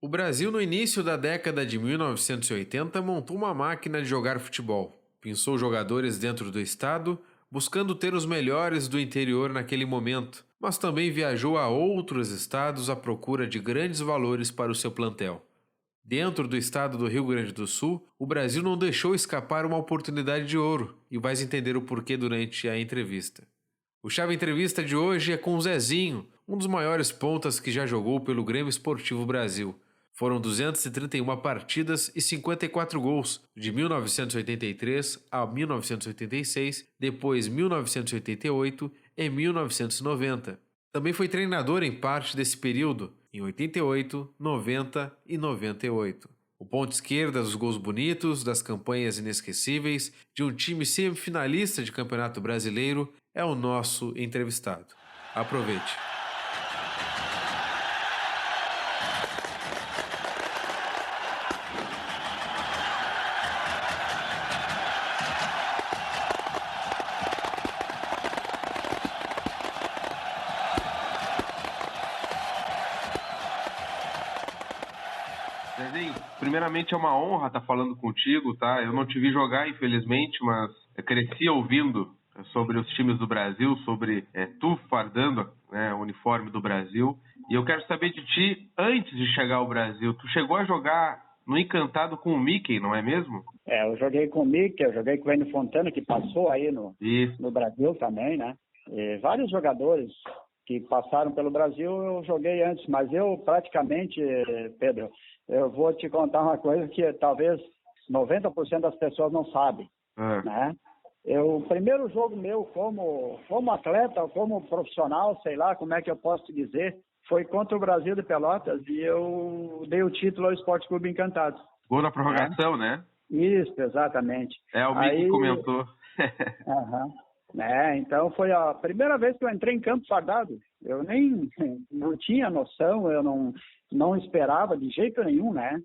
O Brasil, no início da década de 1980, montou uma máquina de jogar futebol. Pensou jogadores dentro do estado, buscando ter os melhores do interior naquele momento, mas também viajou a outros estados à procura de grandes valores para o seu plantel. Dentro do estado do Rio Grande do Sul, o Brasil não deixou escapar uma oportunidade de ouro, e vais entender o porquê durante a entrevista. O Chave Entrevista de hoje é com o Zezinho, um dos maiores pontas que já jogou pelo Grêmio Esportivo Brasil. Foram 231 partidas e 54 gols, de 1983 a 1986, depois 1988 e 1990. Também foi treinador em parte desse período, em 88, 90 e 98. O ponto esquerda dos gols bonitos, das campanhas inesquecíveis, de um time semifinalista de Campeonato Brasileiro, é o nosso entrevistado. Aproveite. Zezinho, primeiramente é uma honra estar falando contigo, tá? Eu não te vi jogar, infelizmente, mas eu cresci ouvindo sobre os times do Brasil, sobre tu fardando, né, o uniforme do Brasil. E eu quero saber de ti, antes de chegar ao Brasil, tu chegou a jogar no Encantado com o Mickey, não é mesmo? Eu joguei com o Mickey, eu joguei com o Enio Fontana, que passou aí no Brasil também, né? E vários jogadores que passaram pelo Brasil eu joguei antes, mas eu praticamente, Pedro, eu vou te contar uma coisa que talvez 90% das pessoas não sabem, né? O primeiro jogo meu como atleta, como profissional, sei lá como é que eu posso te dizer, foi contra o Brasil de Pelotas e eu dei o título ao Esporte Clube Encantado. Gol na prorrogação, né? Isso, exatamente. O Mickey comentou. Então foi a primeira vez que eu entrei em campo fardado. Eu nem não tinha noção, eu não esperava de jeito nenhum, né?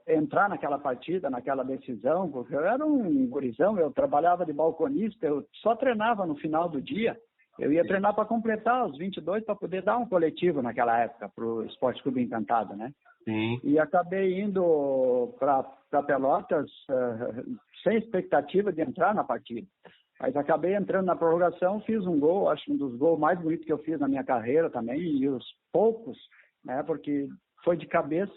Entrar naquela partida, naquela decisão, porque eu era um gurizão, eu trabalhava de balconista, eu só treinava no final do dia. Eu ia treinar para completar os 22 para poder dar um coletivo naquela época para o Esporte Clube Encantado, né? Sim. E acabei indo para Pelotas sem expectativa de entrar na partida. Mas acabei entrando na prorrogação, fiz um gol, acho um dos gols mais bonitos que eu fiz na minha carreira também, e os poucos, né? Porque foi de cabeça,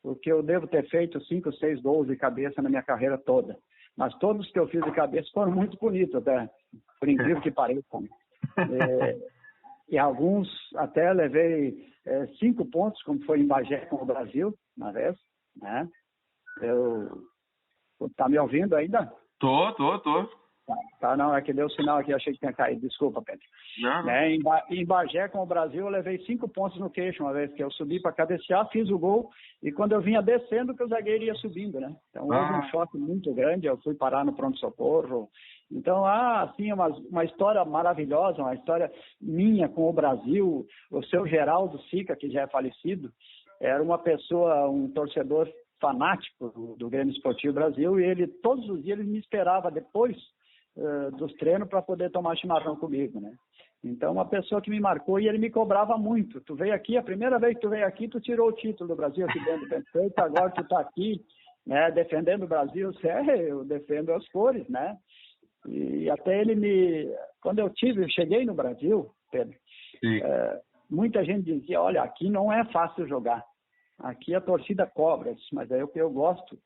porque eu devo ter feito 5, 6 gols de cabeça na minha carreira toda. Mas todos que eu fiz de cabeça foram muito bonitos, até, por incrível que pareça. E alguns até levei 5 pontos, como foi em Bagé com o Brasil, uma vez, né? Tá me ouvindo ainda? Tô. Tá, não, é que deu sinal aqui, achei que tinha caído, desculpa, Pedro. Não. Em Bagé com o Brasil eu levei 5 pontos no queixo uma vez, que eu subi para cabecear, fiz o gol, e quando eu vinha descendo que o zagueiro ia subindo, né? Então houve um choque muito grande, eu fui parar no pronto-socorro. Então, assim, uma história maravilhosa, uma história minha com o Brasil. O seu Geraldo Sica, que já é falecido, era uma pessoa, um torcedor fanático do Grêmio Esportivo Brasil, e ele, todos os dias, ele me esperava depois dos treinos para poder tomar chimarrão comigo, né? Então, uma pessoa que me marcou, e ele me cobrava muito. Tu veio aqui, a primeira vez que tu veio aqui, tu tirou o título do Brasil aqui dentro do Peito, agora tu tá aqui, né, defendendo o Brasil. Eu defendo as cores, né? E até quando eu cheguei no Brasil, Pedro, muita gente dizia, olha, aqui não é fácil jogar, aqui a torcida cobra, mas é o que eu gosto,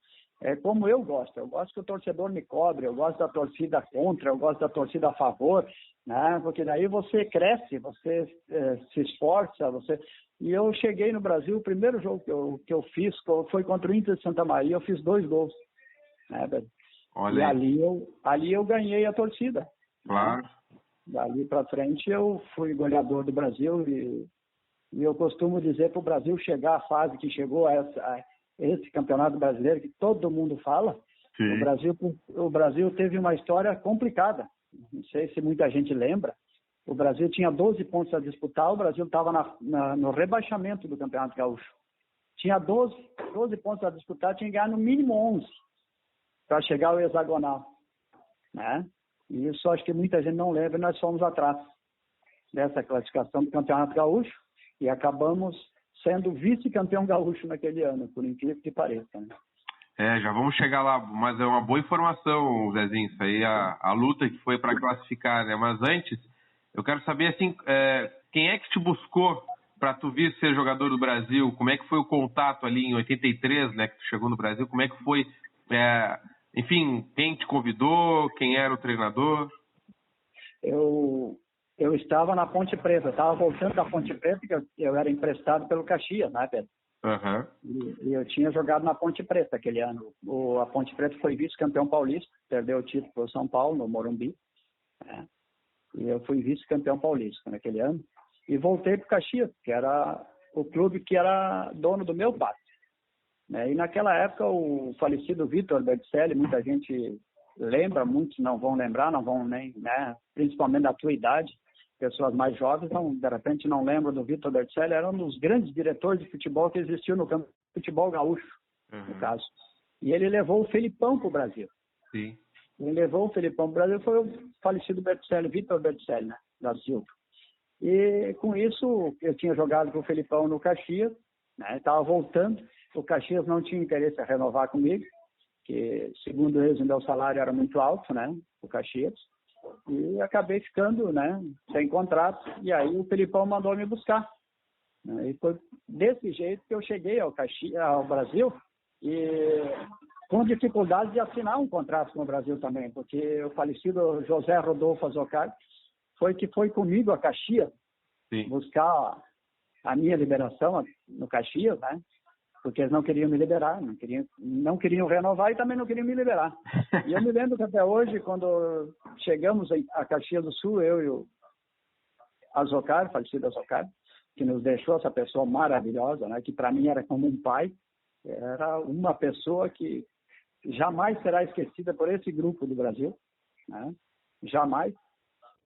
como eu gosto que o torcedor me cobre, eu gosto da torcida contra, eu gosto da torcida a favor, né? Porque daí você cresce, você se esforça, E eu cheguei no Brasil, o primeiro jogo que eu fiz foi contra o Inter de Santa Maria, eu fiz 2 gols, né, Pedro? Olha. E ali eu ganhei a torcida. Claro. Né? Dali para frente eu fui goleador do Brasil e eu costumo dizer para o Brasil chegar à fase que chegou a esse campeonato brasileiro que todo mundo fala. O Brasil teve uma história complicada. Não sei se muita gente lembra. O Brasil tinha 12 pontos a disputar, o Brasil estava no rebaixamento do Campeonato Gaúcho. Tinha 12 pontos a disputar, tinha que ganhar no mínimo 11 para chegar ao hexagonal, né? E isso acho que muita gente não lembra, nós fomos atrás dessa classificação do Campeonato Gaúcho e acabamos sendo vice-campeão gaúcho naquele ano, por incrível que pareça, né? Já vamos chegar lá, mas é uma boa informação, Zezinho, isso aí, a luta que foi para classificar, né? Mas antes, eu quero saber, assim, quem é que te buscou para tu vir ser jogador do Brasil? Como é que foi o contato ali em 83, né, que tu chegou no Brasil? Como é que foi, enfim, quem te convidou, quem era o treinador? Eu estava na Ponte Preta, estava voltando da Ponte Preta, que eu era emprestado pelo Caxias, né, Pedro? E eu tinha jogado na Ponte Preta aquele ano. A Ponte Preta foi vice-campeão paulista, perdeu o título para o São Paulo, no Morumbi, né? E eu fui vice-campeão paulista naquele ano. E voltei para o Caxias, que era o clube que era dono do meu pai, né? E naquela época o falecido Vitor Berticelli, muita gente lembra, muitos não vão lembrar, não vão nem, né? Principalmente da tua idade, pessoas mais jovens, de repente não lembram do Vitor Berticelli, era um dos grandes diretores de futebol que existiu no campo de futebol gaúcho, no caso. E ele levou o Felipão para o Brasil. Sim. Ele levou o Felipão para o Brasil, foi o falecido Berticelli, Vitor Berticelli, né? Da Silva. E com isso, eu tinha jogado com o Felipão no Caxias, né? Estava voltando, o Caxias não tinha interesse em renovar comigo, que segundo eles o meu salário era muito alto, né? O Caxias. E acabei ficando, né, sem contrato, e aí o Felipão mandou me buscar, né? E foi desse jeito que eu cheguei ao Brasil, e com dificuldade de assinar um contrato com o Brasil também, porque o falecido José Rodolfo Azocar foi comigo a Caxias. Sim. Buscar a minha liberação no Caxias, né? Porque eles não queriam me liberar, não queriam renovar e também não queriam me liberar. E eu me lembro que até hoje, quando chegamos a Caxias do Sul, eu e o Azocar, falecido Azocar, que nos deixou essa pessoa maravilhosa, né, que para mim era como um pai, era uma pessoa que jamais será esquecida por esse grupo do Brasil, né? Jamais.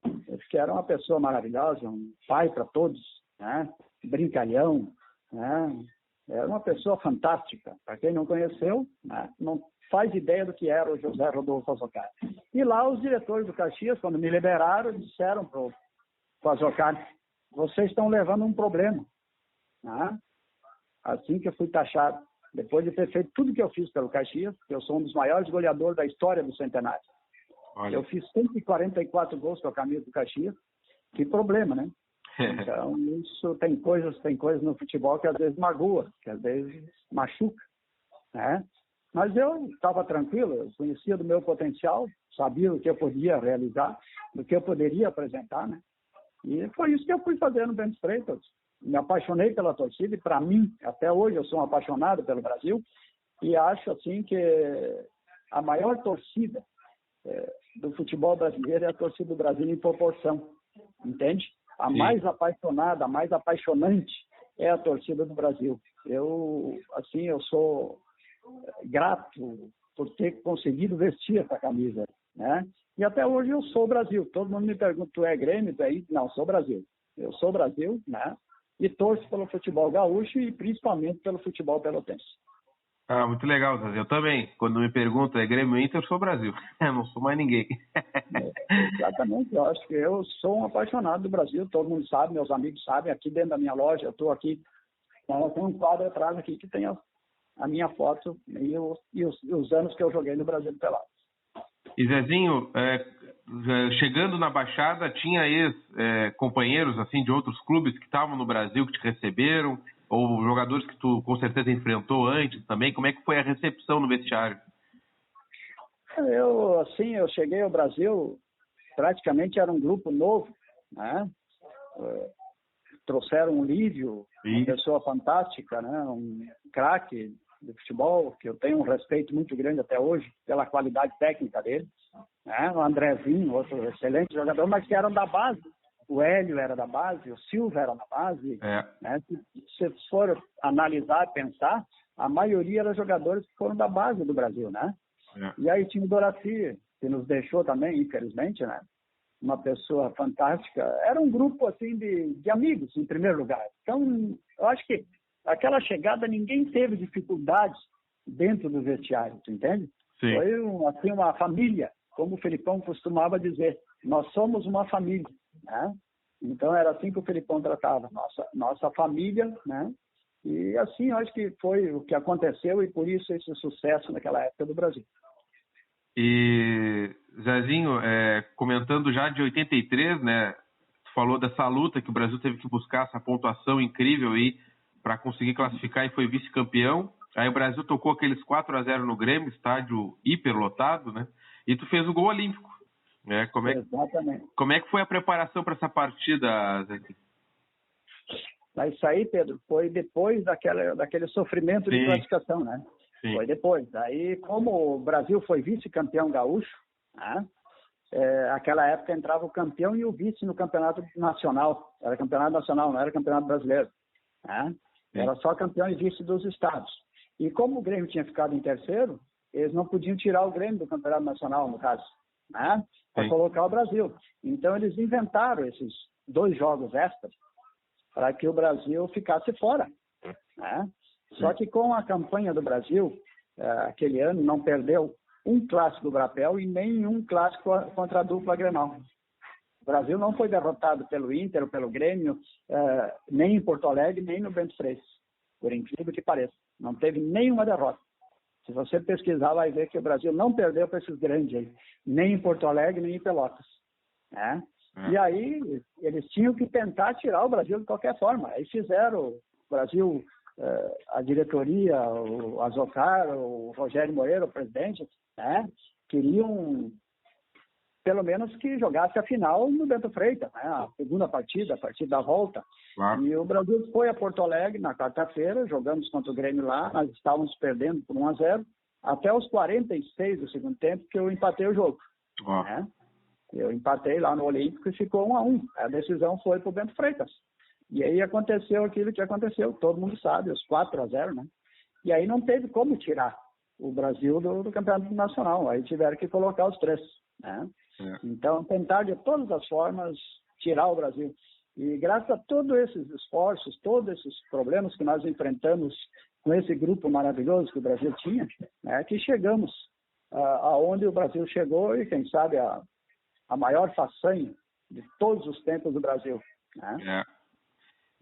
Porque era uma pessoa maravilhosa, um pai para todos, né? Brincalhão, né? Era uma pessoa fantástica. Para quem não conheceu, né, não faz ideia do que era o José Rodolfo Azocar. E lá os diretores do Caxias, quando me liberaram, disseram para o Azocar: vocês estão levando um problema. Né? Assim que eu fui taxado, depois de ter feito tudo que eu fiz pelo Caxias, que eu sou um dos maiores goleadores da história do Centenário. Olha. Eu fiz 144 gols com a camisa do Caxias. Que problema, né? Então, isso tem coisas no futebol que às vezes magoa, que às vezes machuca, né? Mas eu estava tranquilo, eu conhecia do meu potencial, sabia o que eu podia realizar, do que eu poderia apresentar, né? E foi isso que eu fui fazer no Bento Freitas. Me apaixonei pela torcida e, para mim, até hoje, eu sou um apaixonado pelo Brasil e acho, assim, que a maior torcida do futebol brasileiro é a torcida do Brasil em proporção, entende? A mais apaixonada, a mais apaixonante é a torcida do Brasil. Eu sou grato por ter conseguido vestir essa camisa, né? E até hoje eu sou Brasil. Todo mundo me pergunta: tu é Grêmio? Tu é isso? Não, sou Brasil. Eu sou Brasil, né? E torço pelo futebol gaúcho e principalmente pelo futebol pelotense. Ah, muito legal, Zé. Eu também. Quando me perguntam é Grêmio Inter, eu sou Brasil. Eu não sou mais ninguém. Exatamente. Eu acho que eu sou um apaixonado do Brasil. Todo mundo sabe, meus amigos sabem. Aqui dentro da minha loja, eu estou aqui. Tem um quadro atrás aqui que tem a minha foto e os anos que eu joguei no Brasil de Pelotas. E Zezinho, chegando na Baixada, tinha companheiros assim, de outros clubes que estavam no Brasil, que te receberam? Ou jogadores que tu com certeza enfrentou antes também? Como é que foi a recepção no vestiário? Eu cheguei ao Brasil, praticamente era um grupo novo, né? Trouxeram um Lívio, uma pessoa fantástica, né? Um craque de futebol, que eu tenho um respeito muito grande até hoje pela qualidade técnica dele, né? O Andrezinho, outro excelente jogador, mas que eram da base. O Hélio era da base, o Silva era da base. Né? Se for analisar, pensar, a maioria eram jogadores que foram da base do Brasil, né? E aí tinha o Doraci, que nos deixou também, infelizmente, né? Uma pessoa fantástica. Era um grupo, assim, de amigos, em primeiro lugar. Então, eu acho que aquela chegada, ninguém teve dificuldades dentro do vestiário, tu entende? Sim. Foi uma família, como o Felipão costumava dizer. Nós somos uma família, né? Então, era assim que o Felipão tratava. Nossa família, né? E assim, eu acho que foi o que aconteceu e por isso esse sucesso naquela época do Brasil. E, Zezinho, comentando já de 83, né? Tu falou dessa luta que o Brasil teve que buscar essa pontuação incrível aí para conseguir classificar e foi vice-campeão. Aí o Brasil tocou aqueles 4-0 no Grêmio, estádio hiperlotado, né? E tu fez o gol olímpico, né? Exatamente. Como é que foi a preparação para essa partida, Zezinho? Mas isso aí, Pedro, foi depois daquele sofrimento de classificação, né? Sim. Foi depois. Aí, como o Brasil foi vice-campeão gaúcho, né? Aquela época entrava o campeão e o vice no campeonato nacional. Era campeonato nacional, não era campeonato brasileiro. Né? Era só campeão e vice dos estados. E como o Grêmio tinha ficado em terceiro, eles não podiam tirar o Grêmio do campeonato nacional, no caso, né? Para colocar o Brasil. Então, eles inventaram esses 2 jogos extras para que o Brasil ficasse fora. Né? Só que com a campanha do Brasil, aquele ano, não perdeu um clássico do Brapel e nenhum clássico contra a dupla Grenal. O Brasil não foi derrotado pelo Inter ou pelo Grêmio, nem em Porto Alegre, nem no Bento Freitas, por incrível que pareça. Não teve nenhuma derrota. Se você pesquisar, vai ver que o Brasil não perdeu para esses grandes aí, nem em Porto Alegre, nem em Pelotas. Né? E aí, eles tinham que tentar tirar o Brasil de qualquer forma. Aí fizeram o Brasil, a diretoria, o Azocar, o Rogério Moreira, o presidente, né? Queriam, pelo menos, que jogasse a final no Bento Freitas, né? A segunda partida, a partida da volta. Claro. E o Brasil foi a Porto Alegre na quarta-feira, jogamos contra o Grêmio lá, nós estávamos perdendo por 1-0, até os 46 do segundo tempo, que eu empatei o jogo. Né? Eu empatei lá no Olímpico e ficou 1-1. A decisão foi para o Bento Freitas. E aí aconteceu aquilo que aconteceu, todo mundo sabe, os 4-0, né? E aí não teve como tirar o Brasil do campeonato nacional. Aí tiveram que colocar os 3, né? Então, tentar de todas as formas tirar o Brasil. E graças a todos esses esforços, todos esses problemas que nós enfrentamos com esse grupo maravilhoso que o Brasil tinha, né, que chegamos aonde o Brasil chegou e, quem sabe, a maior façanha de todos os tempos do Brasil. Né?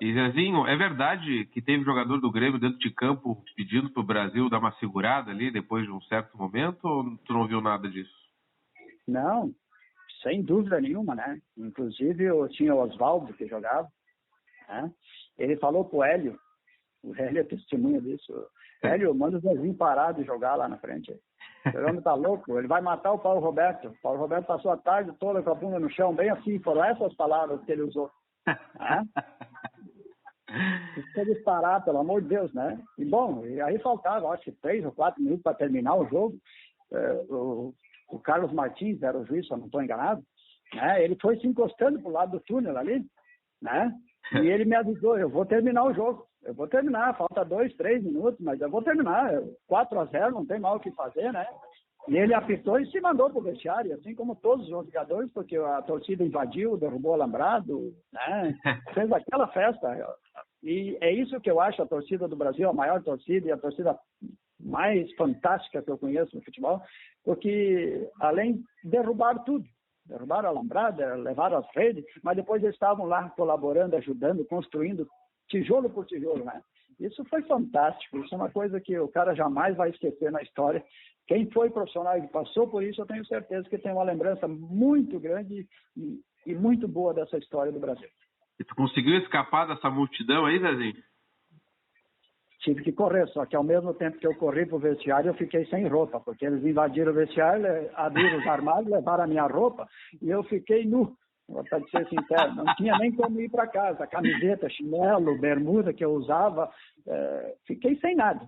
E, Zezinho, é verdade que teve jogador do Grêmio dentro de campo pedindo para o Brasil dar uma segurada ali depois de um certo momento, ou tu não viu nada disso? Não, sem dúvida nenhuma, né? Inclusive, eu tinha o Oswaldo que jogava, né? Ele falou pro Hélio, o Hélio é testemunha disso, Hélio, manda o Zezinho parar de jogar lá na frente. O homem tá louco, ele vai matar o Paulo Roberto. O Paulo Roberto passou a tarde toda com a bunda no chão, bem assim, foram essas palavras que ele usou. Né? Precisa disparar, pelo amor de Deus, né? E bom, e aí faltava, acho que 3 ou 4 minutos para terminar o jogo. O Carlos Martins era o juiz, se eu não estou enganado, né? Ele foi se encostando pro lado do túnel ali, né? E ele me avisou, eu vou terminar o jogo. Eu vou terminar, falta 2, 3 minutos, mas eu vou terminar. 4-0, não tem mal o que fazer, né? E ele apitou e se mandou pro vestiário, assim como todos os jogadores, porque a torcida invadiu, derrubou o alambrado, né? Fez aquela festa. E é isso que eu acho a torcida do Brasil, a maior torcida e a torcida mais fantástica que eu conheço no futebol, porque além de derrubar tudo, derrubaram a alambrada, levaram as redes, mas depois eles estavam lá colaborando, ajudando, construindo tijolo por tijolo, né? Isso foi fantástico, isso é uma coisa que o cara jamais vai esquecer na história. Quem foi profissional e passou por isso, eu tenho certeza que tem uma lembrança muito grande e muito boa dessa história do Brasil. E tu conseguiu escapar dessa multidão aí, Zezinho? Tive que correr, só que ao mesmo tempo que eu corri pro vestiário, eu fiquei sem roupa, porque eles invadiram o vestiário, abriram os armários, levaram a minha roupa e eu fiquei nu. Para ser sincero, não tinha nem como ir para casa. Camiseta, chinelo, bermuda que eu usava, fiquei sem nada.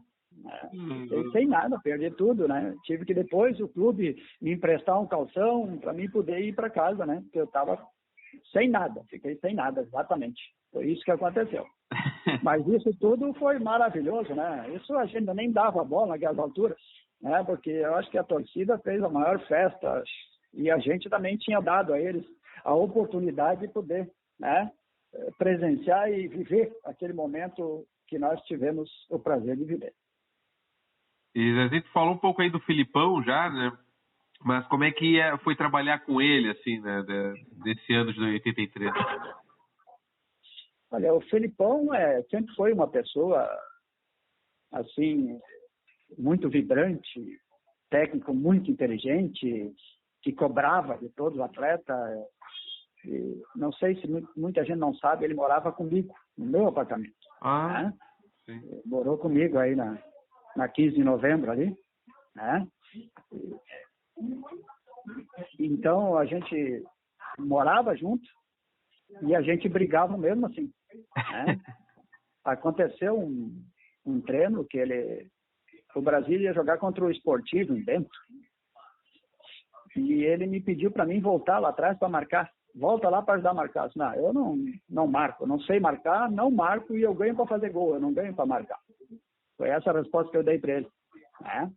Fiquei sem nada, perdi tudo, né? Tive que depois o clube me emprestar um calção para mim poder ir para casa, né? Porque eu estava sem nada, fiquei sem nada, exatamente. Foi isso que aconteceu. Mas isso tudo foi maravilhoso, né? Isso a gente nem dava bola naquelas alturas, né? Porque eu acho que a torcida fez a maior festa e a gente também tinha dado a eles a oportunidade de poder, né, presenciar e viver aquele momento que nós tivemos o prazer de viver. E a gente falou um pouco aí do Filipão já, né? Mas como é que foi trabalhar com ele, assim, né, desse ano de 83? Olha, o Felipão sempre foi uma pessoa, assim, muito vibrante, técnico muito inteligente, que cobrava de todos os atletas. E não sei se muita gente não sabe, ele morava comigo, no meu apartamento. Né? Sim. Morou comigo aí na 15 de novembro ali. Né? Então, a gente morava junto e a gente brigava mesmo assim. Né? Aconteceu um treino que o Brasil ia jogar contra o Esportivo em Bento. E ele me pediu para mim voltar lá atrás para marcar. Volta lá para ajudar a marcar. Não, eu não marco, eu não sei marcar, não marco e eu ganho para fazer gol, eu não ganho para marcar. Foi essa a resposta que eu dei para ele. Né?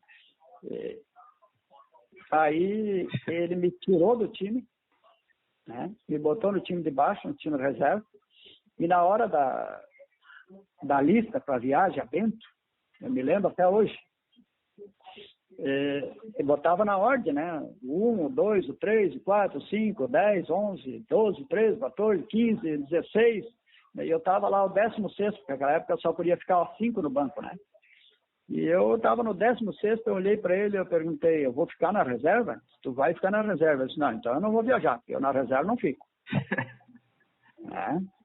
Aí ele me tirou do time, né? Me botou no time de baixo, no time reserva, e na hora da lista para viagem a Bento, eu me lembro até hoje, ele botava na ordem, né? O 1, o 2, o 3, o 4, o 5, o 10, 11, 12, 13, 14, 15, 16. E eu estava lá o 16º, porque naquela época eu só podia ficar 5 no banco, né? E eu estava no 16º, eu olhei para ele e eu perguntei, eu vou ficar na reserva? Tu vai ficar na reserva. Eu disse, não, então eu não vou viajar, porque eu na reserva não fico.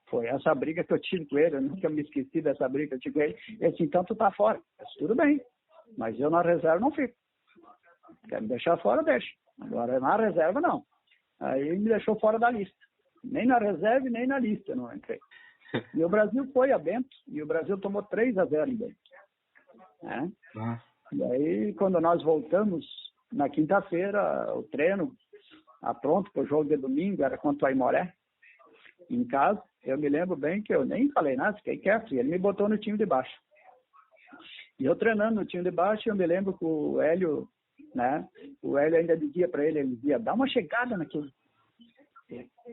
Foi essa briga que eu tive com ele, eu nunca me esqueci dessa briga que eu tive com ele. Ele disse, então tu tá fora. Eu disse, tudo bem, mas eu na reserva não fico. Quer me deixar fora, deixa. Agora, na reserva, não. Aí ele me deixou fora da lista. Nem na reserva e nem na lista eu não entrei. E o Brasil foi a Bento, e o Brasil tomou 3-0 em Bento. Né? E aí, quando nós voltamos, na quinta-feira, o treino, pronto para o jogo de domingo, era contra o Aimoré, em casa, eu me lembro bem que eu nem falei nada, fiquei quieto, e ele me botou no time de baixo. E eu treinando no time de baixo, eu me lembro que o Hélio, né? O Hélio ainda dizia para ele dizia, dá uma chegada naquele,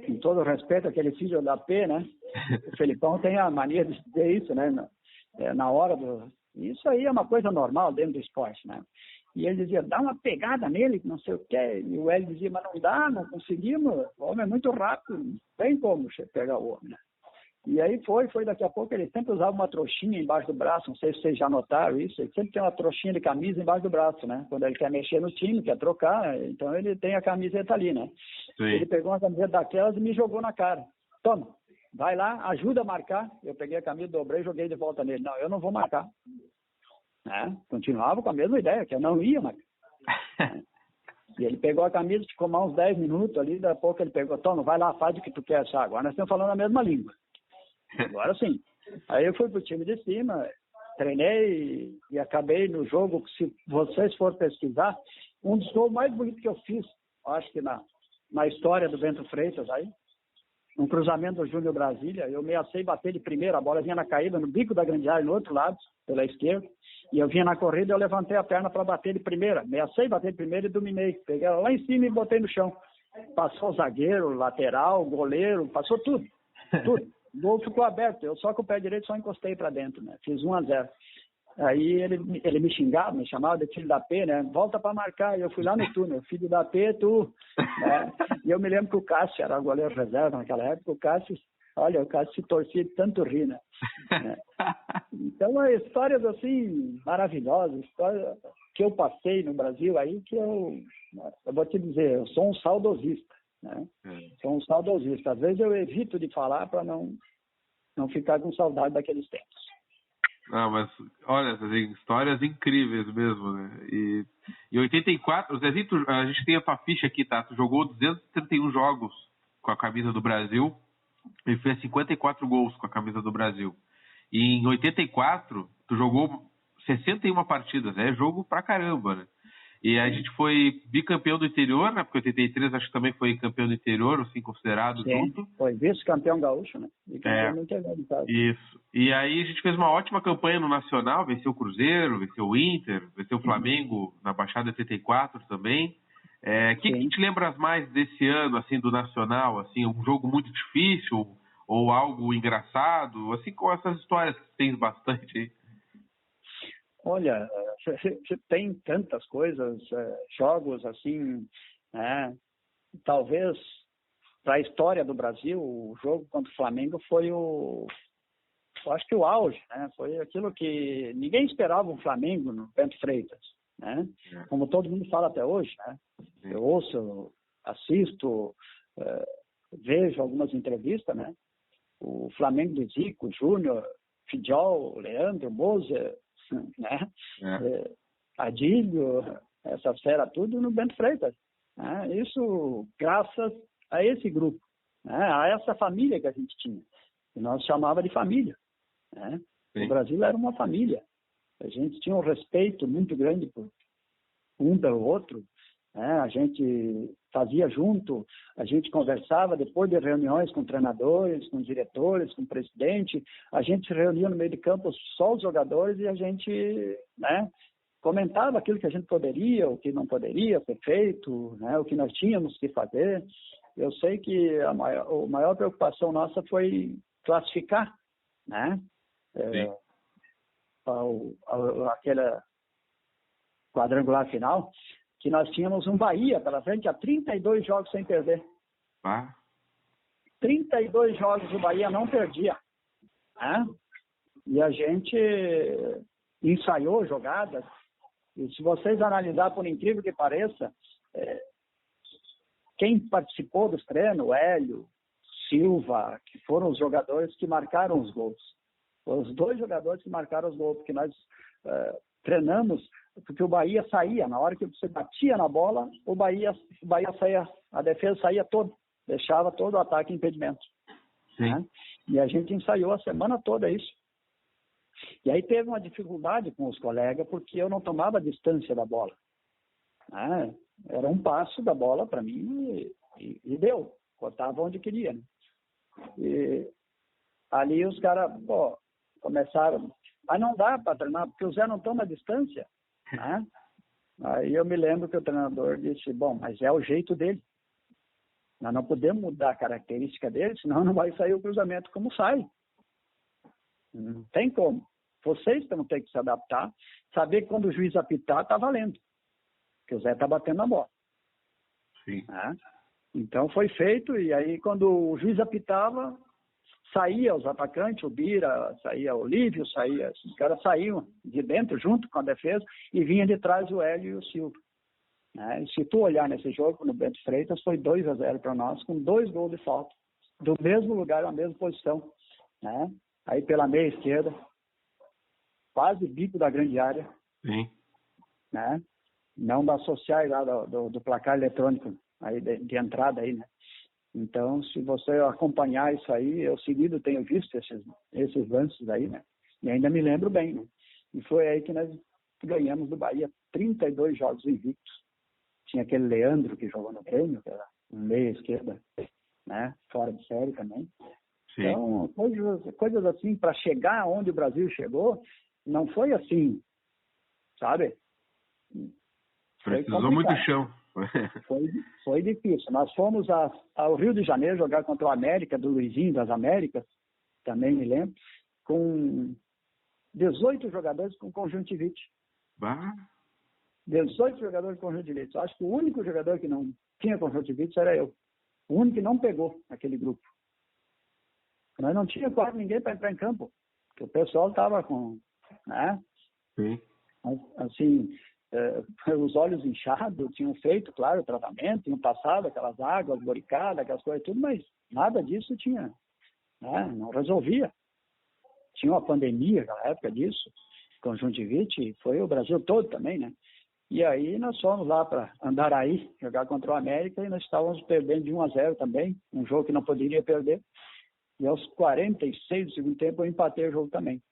com todo o respeito, aquele filho da P, né? O Felipão tem a mania de dizer isso, né? Na hora do... Isso aí é uma coisa normal dentro do esporte, né? E ele dizia, dá uma pegada nele, não sei o quê. E o Hélio dizia, mas não dá, não conseguimos. O homem é muito rápido, não tem como pegar o homem, né? E aí foi daqui a pouco, ele sempre usava uma trouxinha embaixo do braço, não sei se vocês já notaram isso, ele sempre tem uma trouxinha de camisa embaixo do braço, né? Quando ele quer mexer no time, quer trocar, então ele tem a camiseta ali, né? Sim. Ele pegou uma camiseta daquelas e me jogou na cara. Toma, vai lá, ajuda a marcar. Eu peguei a camisa, dobrei e joguei de volta nele. Não, eu não vou marcar. Né? Continuava com a mesma ideia, que eu não ia marcar. E ele pegou a camisa, ficou mais uns 10 minutos ali, daqui a pouco ele pegou, toma, vai lá, faz o que tu quer, sabe? Agora nós estamos falando a mesma língua. Agora sim. Aí eu fui pro time de cima, treinei e acabei no jogo, se vocês forem pesquisar, um dos gols mais bonitos que eu fiz, acho que na história do Bento Freitas aí, um cruzamento do Júnior Brasília, eu ameacei bater de primeira, a bola vinha na caída, no bico da grande área, no outro lado, pela esquerda, e eu vinha na corrida, eu levantei a perna para bater de primeira, ameacei bater de primeira e dominei, peguei ela lá em cima e botei no chão. Passou o zagueiro, lateral, goleiro, passou tudo. O gol ficou aberto, eu só com o pé direito só encostei para dentro, né? Fiz 1-0. Aí ele me xingava, me chamava de filho da P, né? Volta para marcar. E eu fui lá no túnel, filho da P, tu. Né? E eu me lembro que o Cássio era o goleiro reserva naquela época. O Cássio se torcia de tanto rir, né? Então, histórias assim maravilhosas, histórias que eu passei no Brasil aí, que eu vou te dizer, eu sou um saudosista. Né? Sou um saudosista. Às vezes eu evito de falar para não ficar com saudade daqueles tempos. Mas olha, histórias incríveis mesmo, né? E em 84, Zezinho, a gente tem a tua ficha aqui, tá? Tu jogou 231 jogos com a camisa do Brasil e fez 54 gols com a camisa do Brasil. E em 84, tu jogou 61 partidas, é jogo pra caramba, né? E a gente foi bicampeão do interior, né? Porque 83 acho que também foi campeão do interior, assim, considerado. Sim, junto. Foi vice-campeão gaúcho, né? Bicampeão do interior, sabe? Isso. E aí a gente fez uma ótima campanha no Nacional, venceu o Cruzeiro, venceu o Inter, venceu o Flamengo na Baixada 84 também. O que te lembras mais desse ano, assim, do Nacional? Assim, um jogo muito difícil ou algo engraçado? Assim, com essas histórias que tens bastante aí. Olha, tem tantas coisas, jogos assim, né? Talvez para a história do Brasil, o jogo contra o Flamengo foi eu acho que o auge, né? Foi aquilo que ninguém esperava um Flamengo no Bento Freitas, né? Como todo mundo fala até hoje, né? Eu ouço, assisto, vejo algumas entrevistas, né? O Flamengo do Zico, Júnior, Fidjol, Leandro, Moser, né? Adílio, essa fera tudo no Bento Freitas, né? Isso graças a esse grupo, né? A essa família que a gente tinha, que nós chamava de família, né? O Brasil era uma família, a gente tinha um respeito muito grande por um pelo outro, né? A gente fazia junto, a gente conversava depois de reuniões com treinadores, com diretores, com presidente, a gente se reunia no meio de campo só os jogadores e a gente, né, comentava aquilo que a gente poderia, o que não poderia ser feito, né, o que nós tínhamos que fazer. Eu sei que a maior preocupação nossa foi classificar, né, aquela quadrangular final, que nós tínhamos um Bahia pela frente, há 32 jogos sem perder. 32 jogos o Bahia não perdia, né? E a gente ensaiou jogadas, e se vocês analisar, por incrível que pareça, quem participou dos treinos, o Hélio, Silva, que foram os jogadores que marcaram os gols. Foram os 2 jogadores que marcaram os gols, porque nós treinamos, porque o Bahia saía, na hora que você batia na bola, o Bahia saía, a defesa saía toda, deixava todo o ataque em impedimento. Né? E a gente ensaiou a semana toda isso. E aí teve uma dificuldade com os colegas, porque eu não tomava distância da bola. Né? Era um passo da bola para mim e deu, cortava onde queria. Né? E ali os caras, começaram, mas não dá para treinar, porque o Zé não toma distância. Né? Aí eu me lembro que o treinador disse, mas é o jeito dele. Nós não podemos mudar a característica dele, senão não vai sair o cruzamento como sai. Não tem como. Vocês vão ter que se adaptar, saber que quando o juiz apitar, está valendo. Porque o Zé está batendo na bola. Sim. Né? Então foi feito, e aí quando o juiz apitava, saía os atacantes, o Bira, saía o Lívio, os caras saíam de dentro junto com a defesa e vinha de trás o Hélio e o Silva. Né? E se tu olhar nesse jogo no Bento Freitas, foi 2-0 para nós, com 2 gols de falta, do mesmo lugar, na mesma posição. Né? Aí pela meia esquerda, quase bico da grande área. Sim. Né? Não das sociais lá do placar eletrônico aí de entrada aí, né? Então, se você acompanhar isso aí, eu seguido tenho visto esses lances aí, né? E ainda me lembro bem, né? E foi aí que nós ganhamos do Bahia 32 jogos invictos. Tinha aquele Leandro que jogou no Grêmio, que era um meia esquerda, né? Fora de série também. Sim. Então, coisas assim, para chegar onde o Brasil chegou, não foi assim, sabe? Precisou muito chão. Foi difícil. Nós fomos ao Rio de Janeiro jogar contra o América, do Luizinho das Américas, também me lembro, com 18 jogadores com conjuntivite. 18 jogadores com conjuntivite. Acho que o único jogador que não tinha conjuntivite era eu. O único que não pegou naquele grupo. Nós não tinha quase ninguém para entrar em campo, porque o pessoal estava com... Né? Sim. Assim... os olhos inchados, tinham feito, claro, o tratamento, tinham passado aquelas águas boricadas, aquelas coisas tudo, mas nada disso tinha, né? Não resolvia. Tinha uma pandemia naquela época disso, conjuntivite, foi o Brasil todo também, né? E aí nós fomos lá para Andaraí, jogar contra o América, e nós estávamos perdendo de 1-0 também, um jogo que não poderia perder, e aos 46 do segundo tempo eu empatei o jogo também,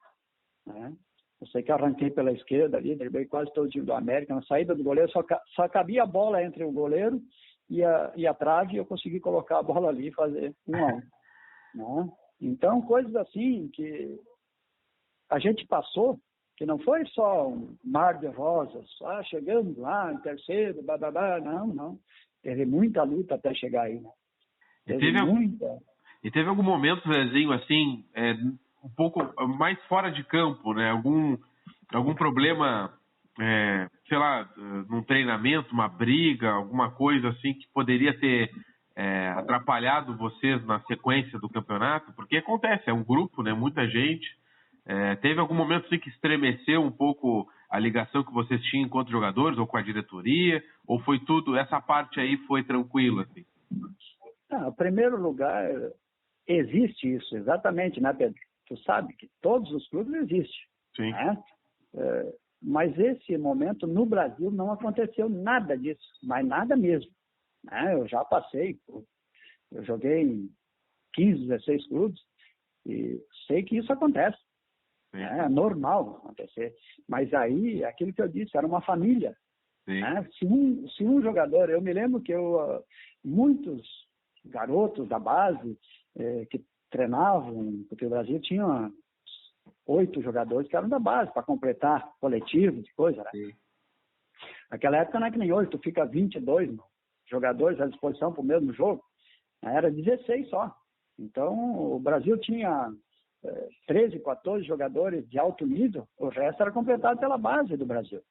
né? Eu sei que arranquei pela esquerda ali, derrubei quase todo o time do América. Na saída do goleiro, só cabia a bola entre o goleiro e a trave, e eu consegui colocar a bola ali e fazer 1-1. Né? Então, coisas assim que a gente passou, que não foi só um mar de rosas, chegamos lá em terceiro, não. Teve muita luta até chegar aí. Né? E teve algum momento, Zezinho, assim... um pouco mais fora de campo, né? Algum problema, sei lá, num treinamento, uma briga, alguma coisa assim que poderia ter atrapalhado vocês na sequência do campeonato? Porque acontece, é um grupo, né? Muita gente. Teve algum momento assim, que estremeceu um pouco a ligação que vocês tinham enquanto jogadores ou com a diretoria? Ou foi tudo, essa parte aí foi tranquila? Assim? Em primeiro lugar, existe isso, exatamente, né, Pedro? Tu sabe que todos os clubes existem. Sim. Né? Mas esse momento, no Brasil, não aconteceu nada disso, mas nada mesmo. Né? Eu já passei, eu joguei em 15, 16 clubes e sei que isso acontece. É normal acontecer. Mas aí, aquilo que eu disse, era uma família. Né? Se um jogador, eu me lembro que muitos garotos da base que treinavam, porque o Brasil tinha 8 jogadores que eram da base, para completar coletivo, de coisa, né? Naquela época não é que nem hoje, tu fica 22 jogadores à disposição para o mesmo jogo. Era 16 só. Então, o Brasil tinha 13, 14 jogadores de alto nível, o resto era completado pela base do Brasil.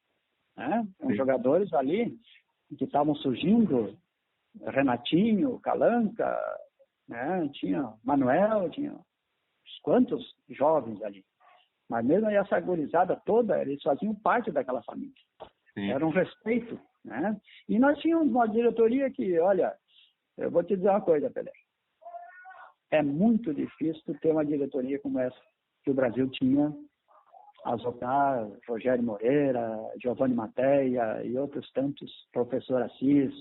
Né? Os jogadores ali que estavam surgindo, Renatinho, Calanca, né? Tinha Manuel, tinha quantos jovens ali. Mas mesmo essa gurizada toda, eles faziam parte daquela família. Sim. Era um respeito. Né? E nós tínhamos uma diretoria que, olha, eu vou te dizer uma coisa, Pelé. É muito difícil ter uma diretoria como essa que o Brasil tinha. Azocar, Rogério Moreira, Giovanni Mateia e outros tantos, professor Assis.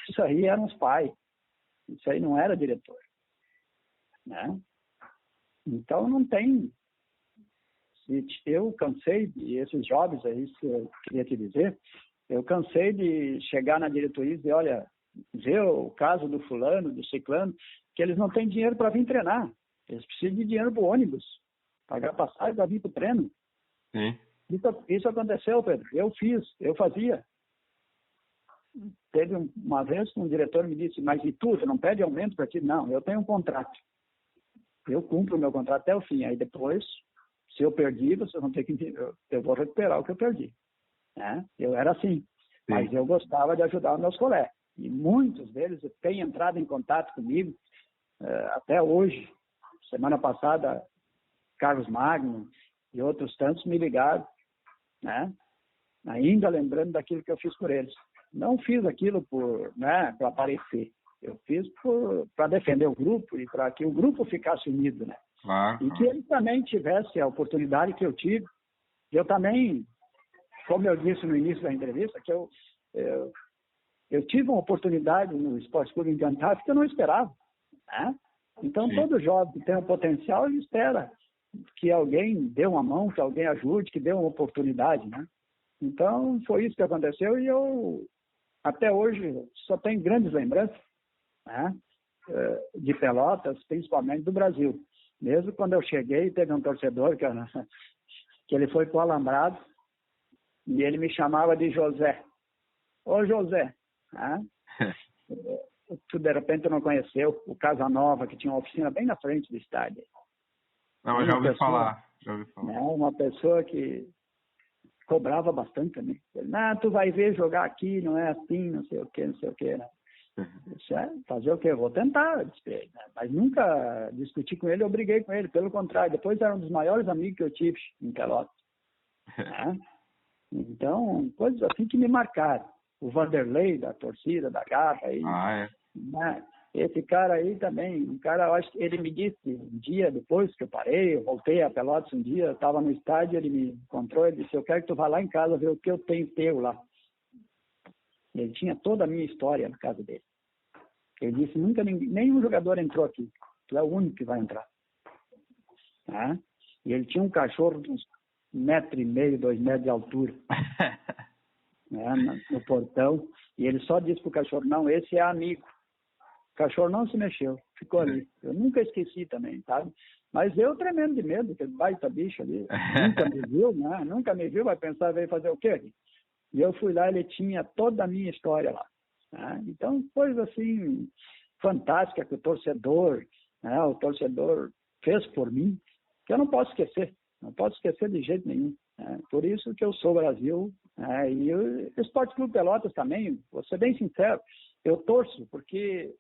Isso aí eram os pais. Isso aí não era diretor. Né? Então não tem. Eu cansei, e esses jovens aí, que eu queria te dizer, eu cansei de chegar na diretoria e dizer, olha, ver o caso do fulano, do ciclano, que eles não têm dinheiro para vir treinar. Eles precisam de dinheiro para o ônibus, pagar passagem para vir para o treino. Sim. Isso aconteceu, Pedro. Eu fazia. Teve uma vez que um diretor me disse, mas e tu, você não pede aumento para ti? Não, eu tenho um contrato. Eu cumpro o meu contrato até o fim. Aí depois, se eu perdi, você não tem que... Eu vou recuperar o que eu perdi. Né? Eu era assim. Sim. Mas eu gostava de ajudar os meus colegas. E muitos deles têm entrado em contato comigo até hoje. Semana passada, Carlos Magno e outros tantos me ligaram, né? Ainda lembrando daquilo que eu fiz por eles. Não fiz aquilo para aparecer. Eu fiz para defender o grupo e para que o grupo ficasse unido, né? Claro. E que eles também tivessem a oportunidade que eu tive. Eu também, como eu disse no início da entrevista, que eu tive uma oportunidade no Esporte Clube Encantado que eu não esperava. Né? Então, sim, todo jovem que tem um potencial, ele espera que alguém dê uma mão, que alguém ajude, que dê uma oportunidade. Né? Então, foi isso que aconteceu e eu, até hoje, só tenho grandes lembranças, né? De Pelotas, principalmente do Brasil. Mesmo quando eu cheguei, teve um torcedor que ele foi para o Alambrado e ele me chamava de José. Ô José, né? Tu de repente não conheceu o Casanova, que tinha uma oficina bem na frente do estádio. Não, já ouvi falar. Né? Uma pessoa que cobrava bastante também. Ele, tu vai ver jogar aqui, não é assim, não sei o que, não sei o que. Né? Disse, fazer o quê? Eu vou tentar, disse, né? Mas nunca discuti com ele, eu briguei com ele, pelo contrário, depois era um dos maiores amigos que eu tive em Pelotas. Né? Então, coisas assim que me marcaram. O Vanderlei, da torcida, da Garra, aí, né? Esse cara aí também, eu acho que ele me disse um dia depois que eu parei, eu voltei a Pelotas um dia, eu estava no estádio, ele me encontrou e disse, eu quero que tu vá lá em casa ver o que eu tenho teu lá. Ele tinha toda a minha história na casa dele. Ele disse, nunca nenhum jogador entrou aqui. Tu é o único que vai entrar. Tá? E ele tinha um cachorro de uns 1,5 metros, 2 metros de altura. Né, no portão. E ele só disse pro cachorro, não, esse é amigo. O cachorro não se mexeu. Ficou ali. Eu nunca esqueci também, sabe? Mas eu tremendo de medo, aquele baita bicho ali. Nunca me viu, né? Nunca me viu, vai pensar, veio fazer o quê aqui? E eu fui lá, ele tinha toda a minha história lá. Né? Então, coisa assim, fantástica que o torcedor fez por mim, que eu não posso esquecer. Não posso esquecer de jeito nenhum. Né? Por isso que eu sou Brasil. E o Esporte Clube Pelotas também, vou ser bem sincero, eu torço, porque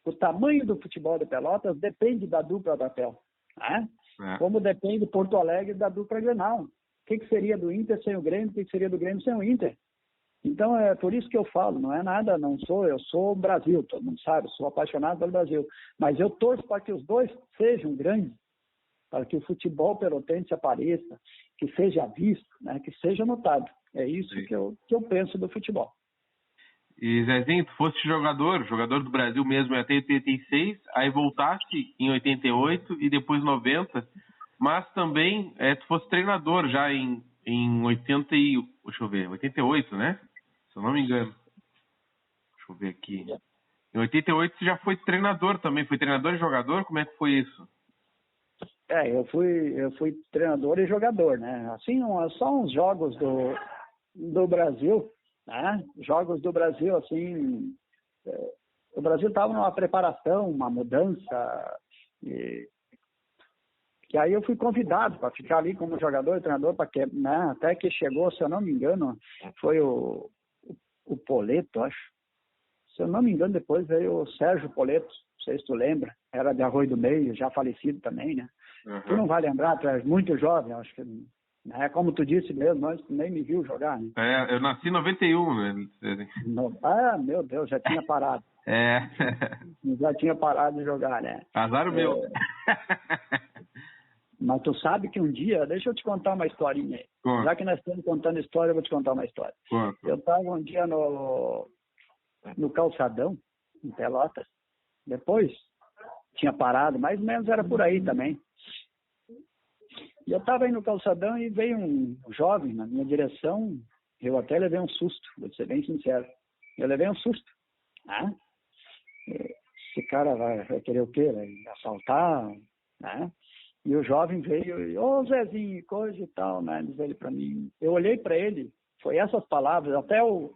o tamanho do futebol de Pelotas depende da dupla da Pel, né? Como depende Porto Alegre da dupla Grenal. O que seria do Inter sem o Grêmio? O que seria do Grêmio sem o Inter? Então, é por isso que eu falo, não é nada, eu sou Brasil, todo mundo sabe, sou apaixonado pelo Brasil, mas eu torço para que os dois sejam grandes, para que o futebol pelotense apareça, que seja visto, né, que seja notado. É isso que eu penso do futebol. E Zezinho, tu foste jogador do Brasil mesmo até 86, aí voltaste em 88 e depois 90, mas também tu foste treinador já em 88, né? Se eu não me engano. Deixa eu ver aqui. Em 88 você já foi treinador também, foi treinador e jogador? Como é que foi isso? Eu fui treinador e jogador, né? Assim, só uns jogos do Brasil, né? Jogos do Brasil, assim, o Brasil estava numa preparação, uma mudança, e aí eu fui convidado para ficar ali como jogador e treinador, né? Até que chegou, se eu não me engano, foi o Poleto, acho. Se eu não me engano, depois veio o Sérgio Poleto, não sei se tu lembra, era de Arroio do Meio, já falecido também, né? Uhum. Tu não vai lembrar, tu és muito jovem, acho que, né? Como tu disse mesmo, mas tu nem me viu jogar, né? Eu nasci em 91, né? Meu Deus, já tinha parado. Já tinha parado de jogar, né? Azar o meu. Mas tu sabe que um dia, deixa eu te contar uma historinha aí. Já que nós estamos contando história, eu vou te contar uma história. Eu estava um dia no Calçadão, em Pelotas. Depois tinha parado, mais ou menos era por aí também. E eu estava aí no Calçadão e veio um jovem na minha direção. Eu até levei um susto, vou ser bem sincero. Eu levei um susto. Esse cara vai querer o quê? Vai assaltar? Né? E o jovem veio, ô Zezinho, coisa e tal, né? Diz ele para mim. Eu olhei para ele, foi essas palavras. Até eu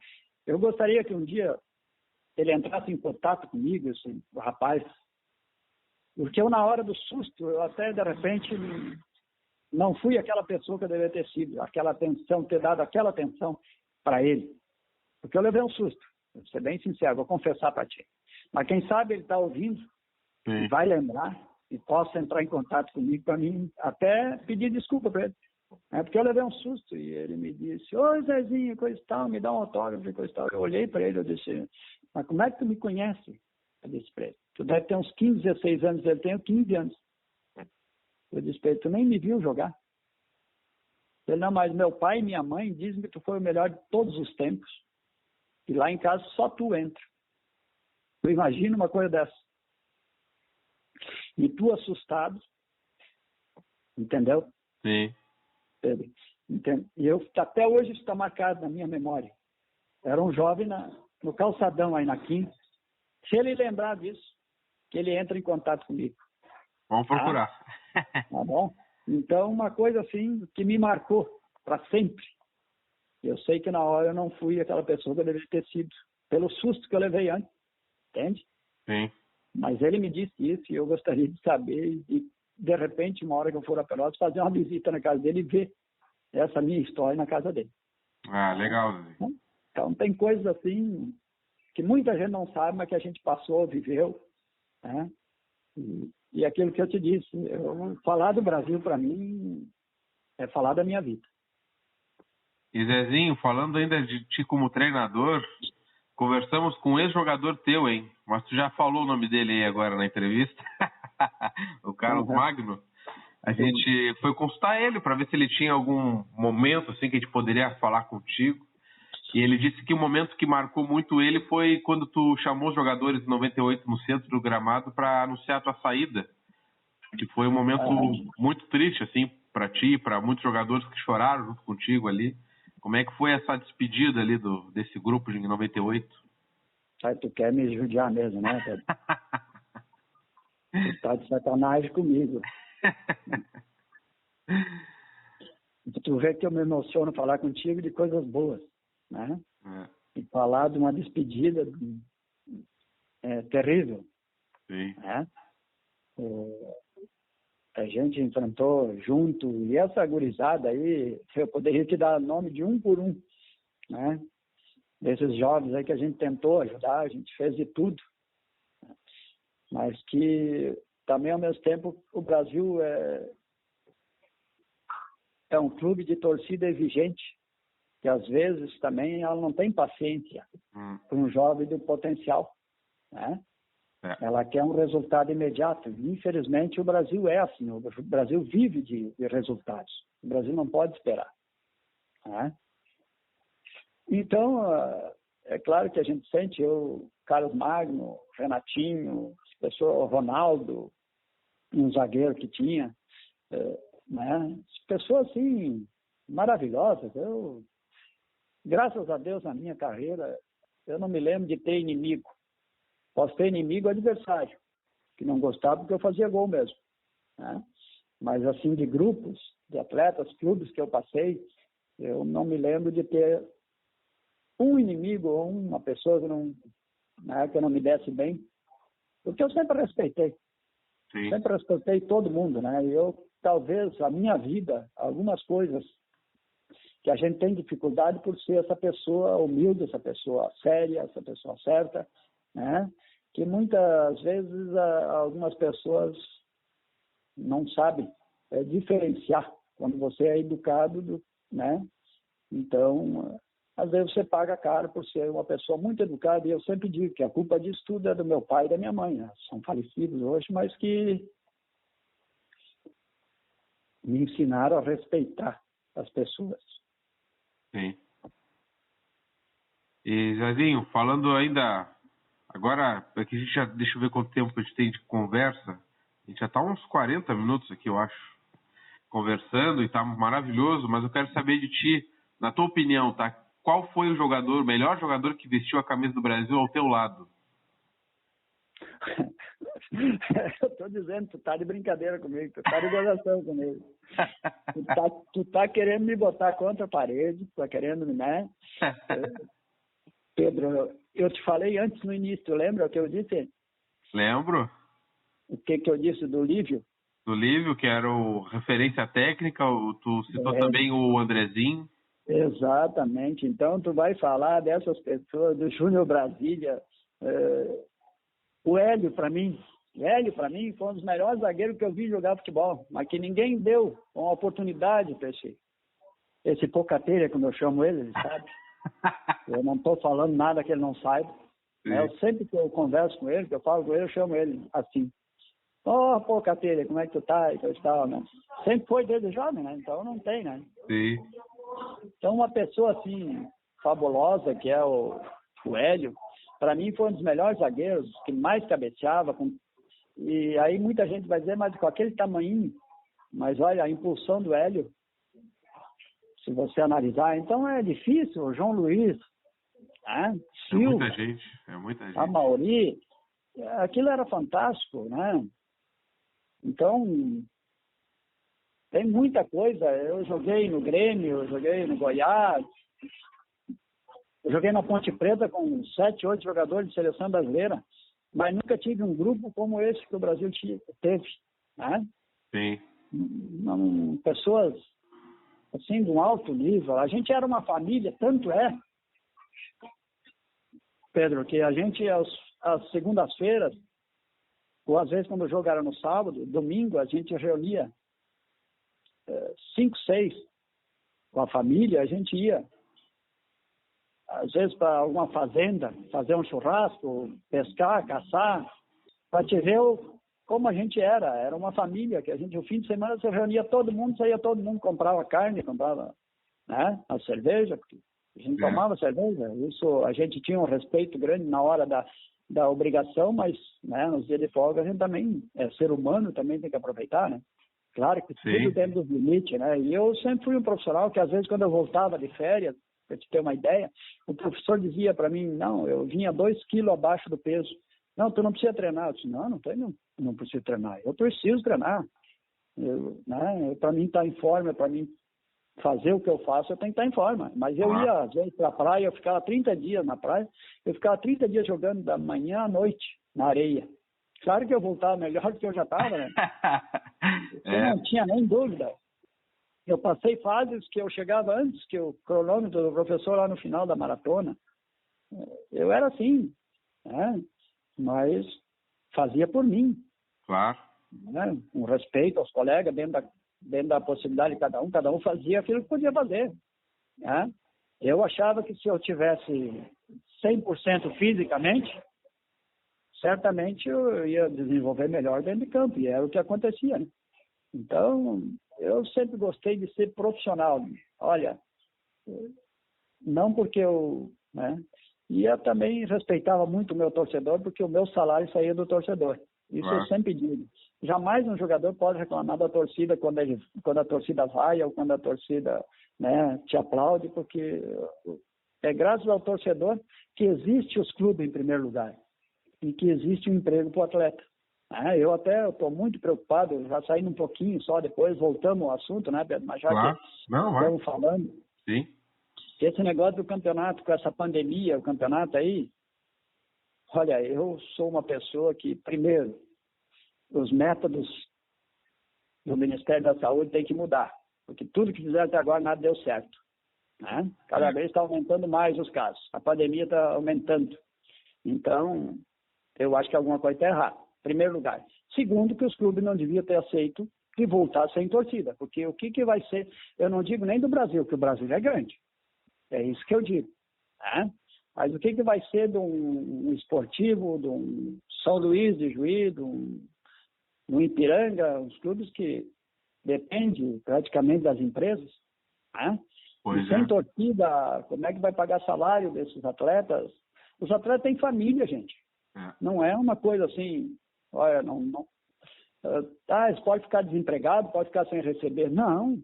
gostaria que um dia ele entrasse em contato comigo, assim, o rapaz. Porque eu, na hora do susto, eu até, de repente, não fui aquela pessoa que eu deveria ter sido, aquela atenção, ter dado aquela atenção para ele. Porque eu levei um susto, vou ser bem sincero, vou confessar para ti. Mas quem sabe ele está ouvindo e vai lembrar e possa entrar em contato comigo para mim, até pedir desculpa para ele. Porque eu levei um susto e ele me disse, oi Zezinho, coisa e tal, me dá um autógrafo e coisa e tal. Eu olhei para ele, eu disse, mas como é que tu me conhece? Eu disse para ele, tu deve ter uns 15, 16 anos, eu tenho 15 anos. Eu disse para ele, tu nem me viu jogar. Ele, não, mas meu pai e minha mãe dizem que tu foi o melhor de todos os tempos. E lá em casa só tu entra. Tu imagina uma coisa dessa. E tu assustado, entendeu? Sim. Entende? E até hoje isso está marcado na minha memória. Era um jovem no Calçadão aí na Quinta. Se ele lembrar disso, que ele entra em contato comigo. Vamos procurar. Tá bom? Então, uma coisa assim que me marcou para sempre. Eu sei que na hora eu não fui aquela pessoa que eu deveria ter sido, pelo susto que eu levei antes. Entende? Sim. Mas ele me disse isso e eu gostaria de saber e, de repente, uma hora que eu for a Pelotas, fazer uma visita na casa dele e ver essa minha história na casa dele. Legal. Então, tem coisas assim que muita gente não sabe, mas que a gente passou, viveu, né? E aquilo que eu te disse, falar do Brasil, para mim, é falar da minha vida. E Zezinho, falando ainda de ti como treinador, conversamos com um ex-jogador teu, hein? Mas tu já falou o nome dele aí agora na entrevista. O Carlos Magno. A gente foi consultar ele para ver se ele tinha algum momento assim que a gente poderia falar contigo. E ele disse que o momento que marcou muito ele foi quando tu chamou os jogadores em 98 no centro do gramado para anunciar a tua saída. Que foi um momento muito triste assim para ti, para muitos jogadores que choraram junto contigo ali. Como é que foi essa despedida ali desse grupo em 98? Tu quer me judiar mesmo, né, Pedro? Tu tá de sacanagem comigo. Tu vê que eu me emociono falar contigo de coisas boas, né? E falar de uma despedida terrível. Sim. Né? A gente enfrentou junto, e essa gurizada aí, eu poderia te dar nome de um por um, né? desses jovens aí que a gente tentou ajudar, a gente fez de tudo. Mas que também, ao mesmo tempo, o Brasil é um clube de torcida exigente, que às vezes também ela não tem paciência para um jovem do potencial, né? Ela quer um resultado imediato. Infelizmente, o Brasil é assim. O Brasil vive de resultados. O Brasil não pode esperar, né? Então, é claro que a gente sente, Carlos Magno, Renatinho, o Ronaldo, um zagueiro que tinha, né? Pessoas, assim, maravilhosas. Graças a Deus, na minha carreira, eu não me lembro de ter inimigo. Posso ter inimigo adversário, que não gostava porque eu fazia gol mesmo, né? Mas, assim, de grupos, de atletas, clubes que eu passei, eu não me lembro de ter um inimigo ou uma pessoa que não me desse bem, porque eu sempre respeitei. Sim. Sempre respeitei todo mundo, né? E talvez, a minha vida, algumas coisas que a gente tem dificuldade por ser essa pessoa humilde, essa pessoa séria, essa pessoa certa, né? Que muitas vezes algumas pessoas não sabem diferenciar quando você é educado, né? Então, às vezes você paga caro por ser uma pessoa muito educada, e eu sempre digo que a culpa disso tudo é do meu pai e da minha mãe, né? São falecidos hoje, mas que me ensinaram a respeitar as pessoas. Sim. E, Zezinho, falando ainda... Agora, aqui a gente já... Deixa eu ver quanto tempo a gente tem de conversa. A gente já está uns 40 minutos aqui, eu acho, conversando, e tá maravilhoso, mas eu quero saber de ti, na tua opinião, tá? Qual foi o melhor jogador que vestiu a camisa do Brasil ao teu lado? Eu tô dizendo, tu tá de brincadeira comigo, tu tá de gozação comigo. Tu tá querendo me botar contra a parede, tá querendo, né? Pedro, eu te falei antes no início, tu lembra o que eu disse? Lembro. O que eu disse do Lívio? Do Lívio, que era o referência técnica, tu citou também o Andrezinho. Exatamente. Então, tu vai falar dessas pessoas, do Júnior Brasília. O Hélio, para mim, foi um dos melhores zagueiros que eu vi jogar futebol, mas que ninguém deu uma oportunidade para esse pocateira, como eu chamo ele sabe? Eu não estou falando nada que ele não saiba. Eu sempre que eu converso com ele, que eu falo com ele, eu chamo ele assim. Pocateira, como é que tu tá? E tal, né? Sempre foi desde jovem, né? Então não tem, né? Sim. Então, uma pessoa assim, fabulosa, que é o Hélio, para mim foi um dos melhores zagueiros, que mais cabeceava. E aí muita gente vai dizer, mas com aquele tamanhinho. Mas olha, a impulsão do Hélio, se você analisar, então é difícil. O João Luiz, né? Silva, é muita gente. A Mauri, aquilo era fantástico, né? Então, tem muita coisa. Eu joguei no Grêmio, eu joguei no Goiás, eu joguei na Ponte Preta com 7, 8 jogadores de seleção brasileira, mas nunca tive um grupo como esse que o Brasil teve, né? Sim. Pessoas assim de um alto nível. A gente era uma família, tanto é, Pedro, que a gente às segundas-feiras, ou às vezes quando o jogo era no sábado, domingo, a gente reunia 5, 6 com a família, a gente ia às vezes para alguma fazenda, fazer um churrasco, pescar, caçar, para te ver como a gente era uma família, que a gente, no fim de semana, se reunia todo mundo, saía todo mundo, comprava carne, comprava, né, a cerveja, porque a gente tomava cerveja, isso a gente tinha um respeito grande na hora da obrigação, mas, né, nos dias de folga a gente também é ser humano, também tem que aproveitar, né? Claro que tudo dentro dos limites, né? E eu sempre fui um profissional que, às vezes, quando eu voltava de férias, para te ter uma ideia, o professor dizia para mim, não, eu vinha 2 quilos abaixo do peso. Não, tu não precisa treinar. Eu disse, não preciso treinar. Eu preciso treinar. Né? Para mim estar em forma, para mim fazer o que eu faço, eu tenho que estar em forma. Mas eu ia, às vezes, para a praia, eu ficava 30 dias na praia, eu ficava 30 dias jogando da manhã à noite na areia. Claro que eu voltava melhor do que eu já estava, né? Eu não tinha nem dúvida. Eu passei fases que eu chegava antes que o cronômetro do professor lá no final da maratona. Eu era assim, né? Mas fazia por mim. Claro. Né? Com respeito aos colegas, dentro da possibilidade de cada um fazia aquilo que podia fazer. Né? Eu achava que se eu tivesse 100% fisicamente, certamente eu ia desenvolver melhor dentro de campo, e era o que acontecia. Né? Então, eu sempre gostei de ser profissional. Olha, não porque eu... Né? E eu também respeitava muito o meu torcedor, porque o meu salário saía do torcedor. Isso eu sempre digo. Jamais um jogador pode reclamar da torcida quando a torcida vai ou quando a torcida, né, te aplaude, porque é graças ao torcedor que existe os clubes em primeiro lugar e que existe um emprego para o atleta. Eu estou muito preocupado, já saindo um pouquinho só, depois voltamos ao assunto, né, Pedro? Mas já que estamos falando, sim. Esse negócio do campeonato, com essa pandemia, o campeonato aí, olha, eu sou uma pessoa que, primeiro, os métodos do Ministério da Saúde têm que mudar, porque tudo que fizeram até agora nada deu certo. Né? Cada vez está aumentando mais os casos, a pandemia está aumentando. Então, eu acho que alguma coisa está errada, em primeiro lugar. Segundo, que os clubes não deviam ter aceito que voltar sem torcida, porque o que vai ser, eu não digo nem do Brasil, que o Brasil é grande. É isso que eu digo. Né? Mas o que vai ser de um esportivo, de um São Luís de Juí, de um Ipiranga, os clubes que dependem praticamente das empresas, né? E sem torcida, como é que vai pagar salário desses atletas? Os atletas têm família, gente. Não é uma coisa assim, olha, não. Eles podem ficar desempregados, pode ficar sem receber. Não.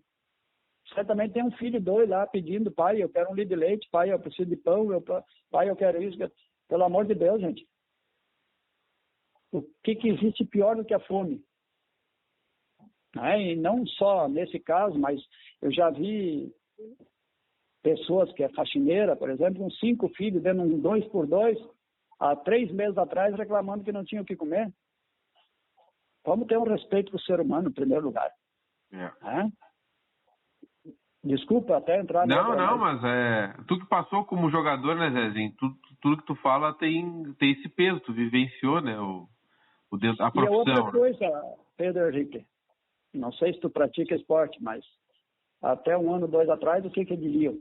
Certamente tem um filho e dois lá pedindo, pai, eu quero um litro de leite, pai, eu preciso de pão, pai, eu quero isso. Pelo amor de Deus, gente. O que existe pior do que a fome? E não só nesse caso, mas eu já vi pessoas que é faxineira, por exemplo, com 5 filhos, dando um 2x2, há 3 meses atrás, reclamando que não tinha o que comer. Vamos ter um respeito para o ser humano, em primeiro lugar. Desculpa até entrar... Não, mas tu que passou como jogador, né, Zezinho? Tudo que tu fala tem esse peso, tu vivenciou, né, a profissão. E outra coisa, Pedro Henrique, não sei se tu pratica esporte, mas até 1 ano, 2 atrás, o que diriam?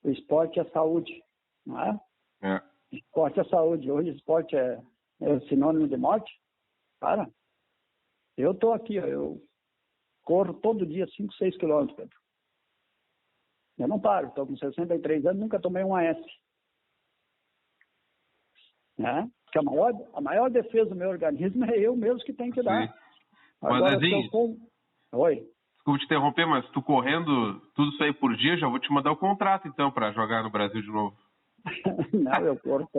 O esporte é saúde, não é? Esporte é saúde. Hoje esporte é sinônimo de morte. Cara, eu tô aqui, eu corro todo dia 5, 6 quilômetros, Pedro. Eu não paro, estou com 63 anos, nunca tomei um AS. Né? Porque a maior defesa do meu organismo é eu mesmo que tenho que dar. Agora, Zezinho, Oi. Desculpa te interromper, mas tu correndo tudo isso aí por dia, já vou te mandar o contrato, então, para jogar no Brasil de novo. Não, eu corro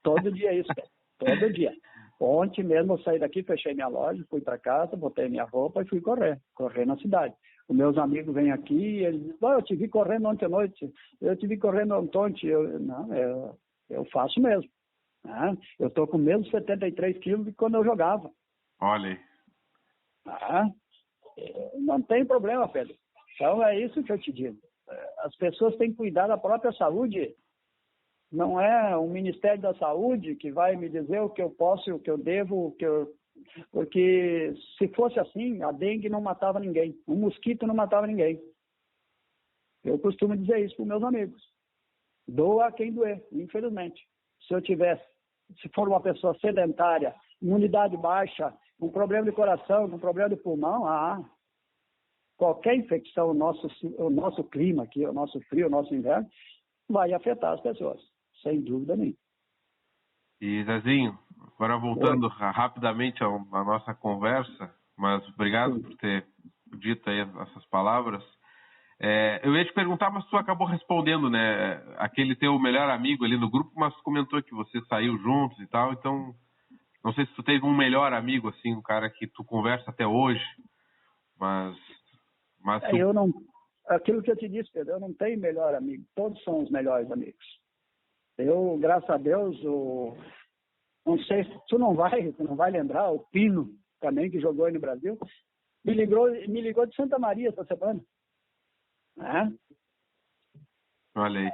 todo dia isso, cara. Todo dia. Ontem mesmo eu saí daqui, fechei minha loja, fui para casa, botei minha roupa e fui correr na cidade. Os meus amigos vêm aqui e eles dizem, eu te vi correndo ontem à noite, eu te vi correndo ontem. Eu faço mesmo. Né? Eu estou com mesmo 73 quilos de quando eu jogava. Olha aí. Não tem problema, Pedro. Então é isso que eu te digo. As pessoas têm que cuidar da própria saúde. Não é o Ministério da Saúde que vai me dizer o que eu posso, o que eu devo, porque se fosse assim, a dengue não matava ninguém, o mosquito não matava ninguém. Eu costumo dizer isso para os meus amigos. Doa a quem doer, infelizmente. Se for uma pessoa sedentária, imunidade baixa, com problema de coração, com problema de pulmão, qualquer infecção, o nosso clima aqui, o nosso frio, o nosso inverno, vai afetar as pessoas, sem dúvida nenhuma. E, Zezinho, agora voltando rapidamente à nossa conversa, mas obrigado por ter dito aí essas palavras. Eu ia te perguntar, mas tu acabou respondendo, né? Aquele teu melhor amigo ali no grupo, mas comentou que você saiu juntos e tal, então não sei se tu teve um melhor amigo, assim, um cara que tu conversa até hoje, mas tu... Eu não... Aquilo que eu te disse, Pedro, eu não tenho melhor amigo, todos são os melhores amigos. Eu, graças a Deus, não sei se tu não vai lembrar, o Pino, também, que jogou aí no Brasil, me ligou de Santa Maria essa semana. Olha aí,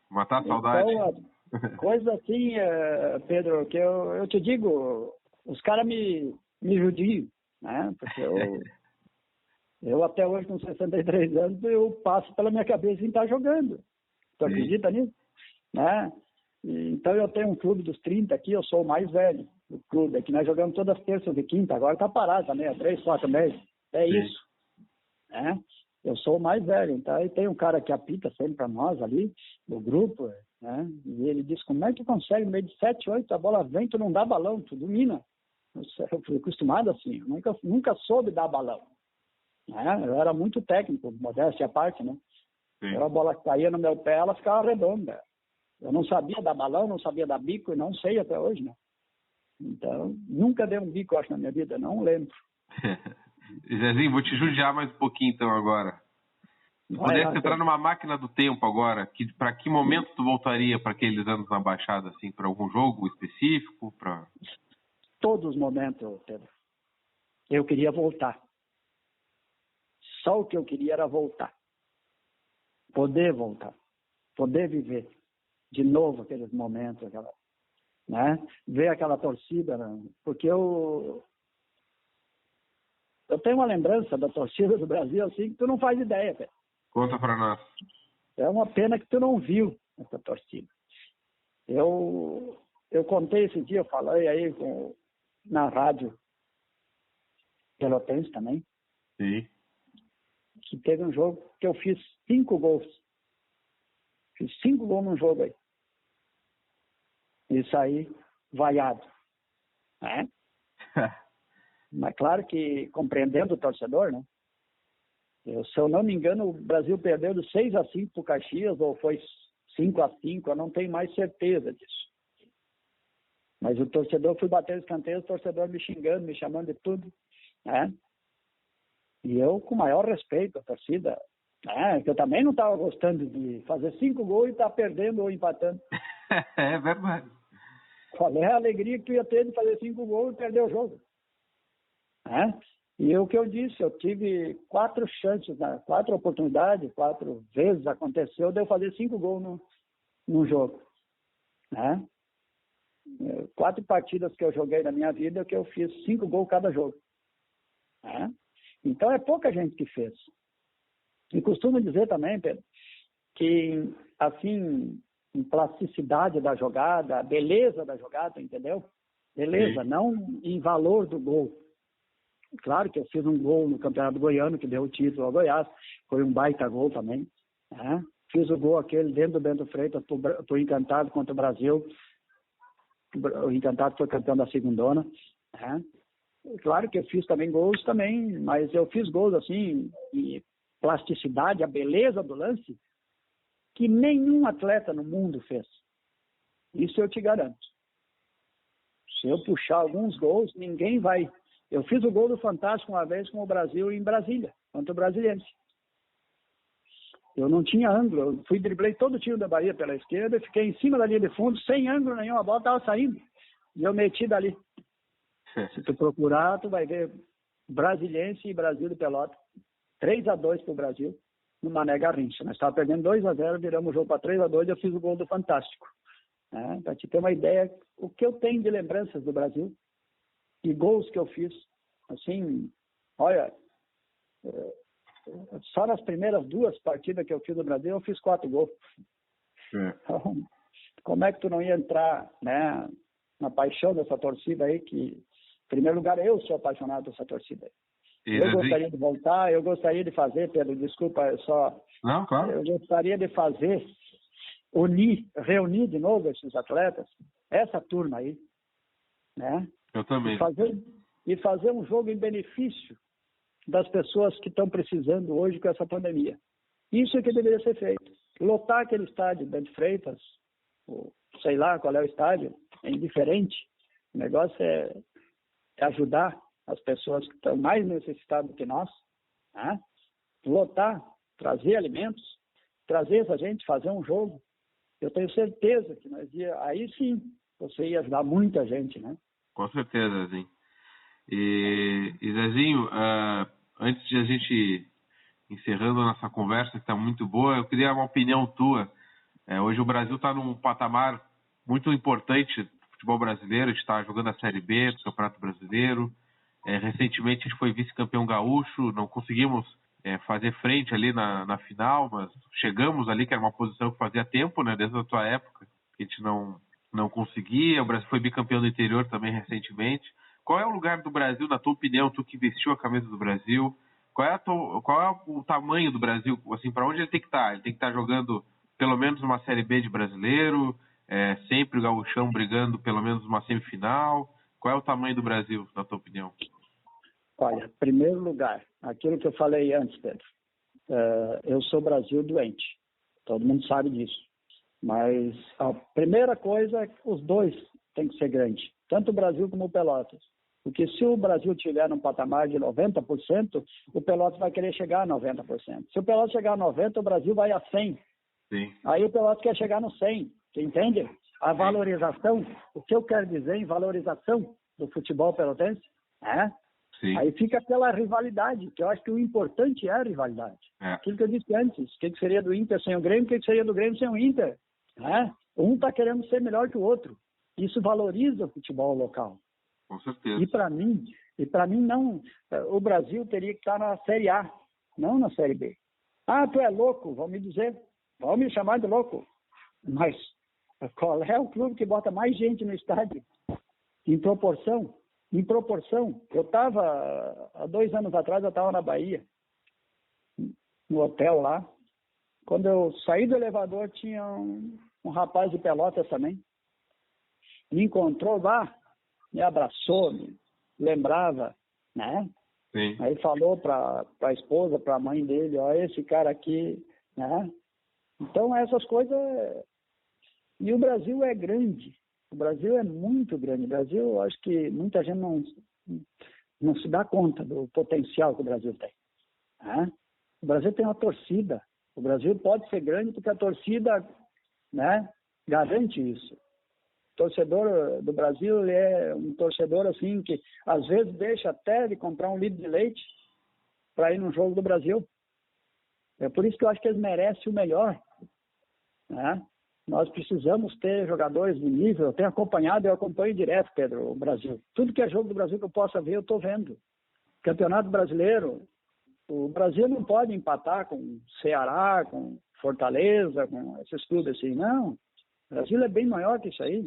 matar a saudade. Então, Coisa assim, Pedro, que eu te digo, os caras me judiam, né? Porque eu até hoje, com 63 anos, eu passo pela minha cabeça em estar jogando. Tu acredita nisso? Né? Então eu tenho um clube dos 30 aqui, eu sou o mais velho do clube. Aqui nós jogamos todas as terças e quinta, agora tá parado também, há 3, 4 meses. É isso. Né? Eu sou o mais velho, então aí tem um cara que apita sempre para nós ali, no grupo, né? E ele diz, como é que tu consegue, no meio de 7, 8, a bola vem, tu não dá balão, tu domina. Eu fui acostumado assim, eu nunca soube dar balão. Né? Eu era muito técnico, modéstia à parte, né? A bola que caía no meu pé, ela ficava redonda. Eu não sabia dar balão, não sabia dar bico, e não sei até hoje, né? Então, nunca dei um bico, acho, na minha vida, não lembro. Zezinho, vou te judiar mais um pouquinho, então, agora. Se pudesse entrar numa máquina do tempo agora, para que momento tu voltaria para aqueles anos na Baixada, assim, para algum jogo específico? Todos os momentos, Pedro. Eu queria voltar. Só o que eu queria era voltar. Poder voltar. Poder viver de novo aqueles momentos, né? Ver aquela torcida, né? Porque eu tenho uma lembrança da torcida do Brasil assim que tu não faz ideia, Pedro. Conta para nós. É uma pena que tu não viu essa torcida. Eu contei esse dia, eu falei aí na rádio Pelotense também. Sim. Que teve um jogo que eu fiz 5 gols. Fiz 5 gols num jogo aí. E saí vaiado. Né? Mas claro que compreendendo o torcedor, né? Se eu não me engano, o Brasil perdeu de 6-5 para o Caxias, ou foi 5-5, eu não tenho mais certeza disso. Mas o torcedor, fui bater os escanteios, o torcedor me xingando, me chamando de tudo. Né? E eu, com o maior respeito à torcida, que eu também não estava gostando de fazer 5 gols e estar perdendo ou empatando. É verdade. Qual é a alegria que tu ia ter de fazer 5 gols e perder o jogo? E o que eu disse, eu tive 4 chances, 4 oportunidades, 4 vezes aconteceu de eu fazer 5 gols num jogo. 4 partidas que eu joguei na minha vida que eu fiz 5 gols cada jogo. Então é pouca gente que fez. E costumo dizer também, Pedro, que assim, em plasticidade da jogada, beleza da jogada, entendeu? Beleza, não em valor do gol. Claro que eu fiz um gol no Campeonato Goiano, que deu o título ao Goiás, foi um baita gol também. Fiz o gol aquele dentro do Bento Freitas, pro Encantado contra o Brasil. O Encantado foi campeão da segundona. Claro que eu fiz também gols também, mas eu fiz gols assim, e plasticidade, a beleza do lance, que nenhum atleta no mundo fez. Isso eu te garanto. Se eu puxar alguns gols, ninguém vai. Eu fiz o gol do Fantástico uma vez com o Brasil em Brasília, contra o Brasiliense. Eu não tinha ângulo, eu driblei todo o time da Bahia pela esquerda, fiquei em cima da linha de fundo, sem ângulo nenhum, a bola estava saindo. E eu meti dali. Se tu procurar, tu vai ver Brasiliense e Brasil de Pelota. 3-2 para o Brasil, no Mané Garrincha. Nós estávamos perdendo 2-0, viramos o jogo para 3-2 e eu fiz o gol do Fantástico. Para te ter uma ideia, o que eu tenho de lembranças do Brasil e gols que eu fiz, assim, olha, só nas primeiras 2 partidas que eu fiz no Brasil, eu fiz 4 gols. Então, como é que tu não ia entrar, né, na paixão dessa torcida aí, que, em primeiro lugar, eu sou apaixonado dessa torcida aí. Eu gostaria de voltar, eu gostaria de fazer, Pedro, desculpa, Não, claro. Eu gostaria de fazer, reunir de novo esses atletas, essa turma aí, né? Eu também. E fazer um jogo em benefício das pessoas que estão precisando hoje com essa pandemia. Isso é que deveria ser feito. Lotar aquele estádio Bento Freitas, ou sei lá qual é o estádio, é indiferente. O negócio é ajudar as pessoas que estão mais necessitadas que nós, lotar, trazer alimentos, trazer essa gente, fazer um jogo. Eu tenho certeza que aí sim você ia ajudar muita gente, né? Com certeza, Zezinho. E Zezinho, antes de a gente encerrando a nossa conversa, que está muito boa, eu queria uma opinião tua. Hoje o Brasil está num patamar muito importante do futebol brasileiro. A gente está jogando a Série B do Campeonato Brasileiro. Recentemente a gente foi vice-campeão gaúcho, não conseguimos fazer frente ali na final, mas chegamos ali, que era uma posição que fazia tempo, né, desde a tua época, que a gente não conseguia. O Brasil foi bicampeão do interior também recentemente. Qual é o lugar do Brasil, na tua opinião, tu que vestiu a camisa do Brasil? Qual é o tamanho do Brasil? Assim, para onde ele tem que estar? Ele tem que estar jogando pelo menos uma Série B de brasileiro, sempre o gauchão brigando pelo menos uma semifinal. Qual é o tamanho do Brasil, na tua opinião? Olha, em primeiro lugar, aquilo que eu falei antes, Pedro, eu sou Brasil doente. Todo mundo sabe disso. Mas a primeira coisa é que os dois têm que ser grandes, tanto o Brasil como o Pelotas. Porque se o Brasil tiver num patamar de 90%, o Pelotas vai querer chegar a 90%. Se o Pelotas chegar a 90%, o Brasil vai a 100%. Sim. Aí o Pelotas quer chegar no 100%. Você entende? A valorização, o que eu quero dizer em valorização do futebol pelotense, Sim. Aí fica aquela rivalidade, que eu acho que o importante é a rivalidade. Aquilo que eu disse antes, o que seria do Inter sem o Grêmio, o que seria do Grêmio sem o Inter. Um está querendo ser melhor que o outro. Isso valoriza o futebol local. Com certeza. E para mim não, o Brasil teria que estar na Série A, não na Série B. Ah, tu é louco, vão me chamar de louco. Mas qual é o clube que bota mais gente no estádio? Em proporção, eu estava, há 2 anos atrás, eu estava na Bahia, no hotel lá. Quando eu saí do elevador, tinha um rapaz de Pelotas também. Me encontrou lá, me abraçou, me lembrava, né? Sim. Aí falou para a esposa, para a mãe dele, ó, esse cara aqui, né? Então, essas coisas... E o Brasil é grande. O Brasil é muito grande. O Brasil, eu acho que muita gente não se dá conta do potencial que o Brasil tem. Né? O Brasil tem uma torcida. O Brasil pode ser grande porque a torcida, né, garante isso. O torcedor do Brasil, ele é um torcedor assim que às vezes deixa até de comprar um litro de leite para ir num jogo do Brasil. É por isso que eu acho que eles merecem o melhor. Né? Nós precisamos ter jogadores de nível. Eu tenho acompanhado, eu acompanho direto, Pedro, o Brasil. Tudo que é jogo do Brasil que eu possa ver, eu estou vendo. Campeonato Brasileiro, o Brasil não pode empatar com Ceará, com Fortaleza, com esses clubes assim. Não, o Brasil é bem maior que isso aí.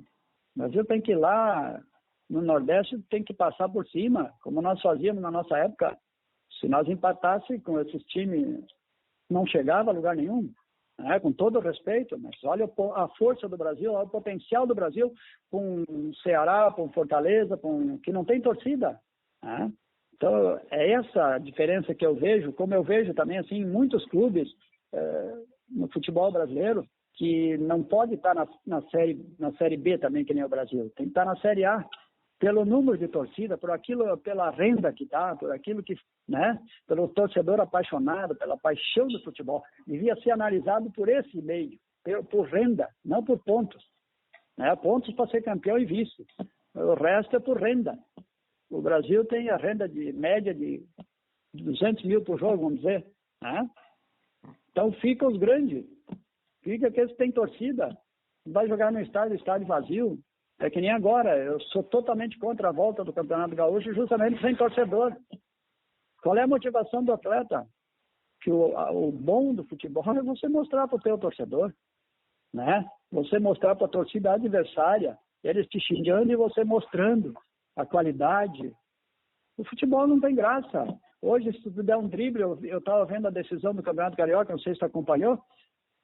O Brasil tem que ir lá no Nordeste, tem que passar por cima, como nós fazíamos na nossa época. Se nós empatássemos com esses times, não chegava a lugar nenhum. Com todo respeito, mas olha a força do Brasil, olha o potencial do Brasil com o Ceará, com Fortaleza, que não tem torcida. Então, é essa a diferença que eu vejo, como eu vejo também assim, em muitos clubes no futebol brasileiro, que não pode estar na série B também, que nem o Brasil. Tem que estar na Série A, pelo número de torcida, pela renda que dá, por aquilo que, né, pelo torcedor apaixonado, pela paixão do futebol. Devia ser analisado por esse meio, por renda, não por pontos. Pontos para ser campeão e vice. O resto é por renda. O Brasil tem a renda de média de 200 mil por jogo, vamos dizer. Então fica os grandes. Fica aqueles que têm torcida. Vai jogar no estádio vazio. É que nem agora, eu sou totalmente contra a volta do Campeonato Gaúcho justamente sem torcedor. Qual é a motivação do atleta? Que o bom do futebol é você mostrar para o teu torcedor, né? Você mostrar para a torcida adversária, eles te xingando e você mostrando a qualidade. O futebol não tem graça. Hoje, se tu der um drible, eu estava vendo a decisão do Campeonato Carioca, não sei se tu acompanhou,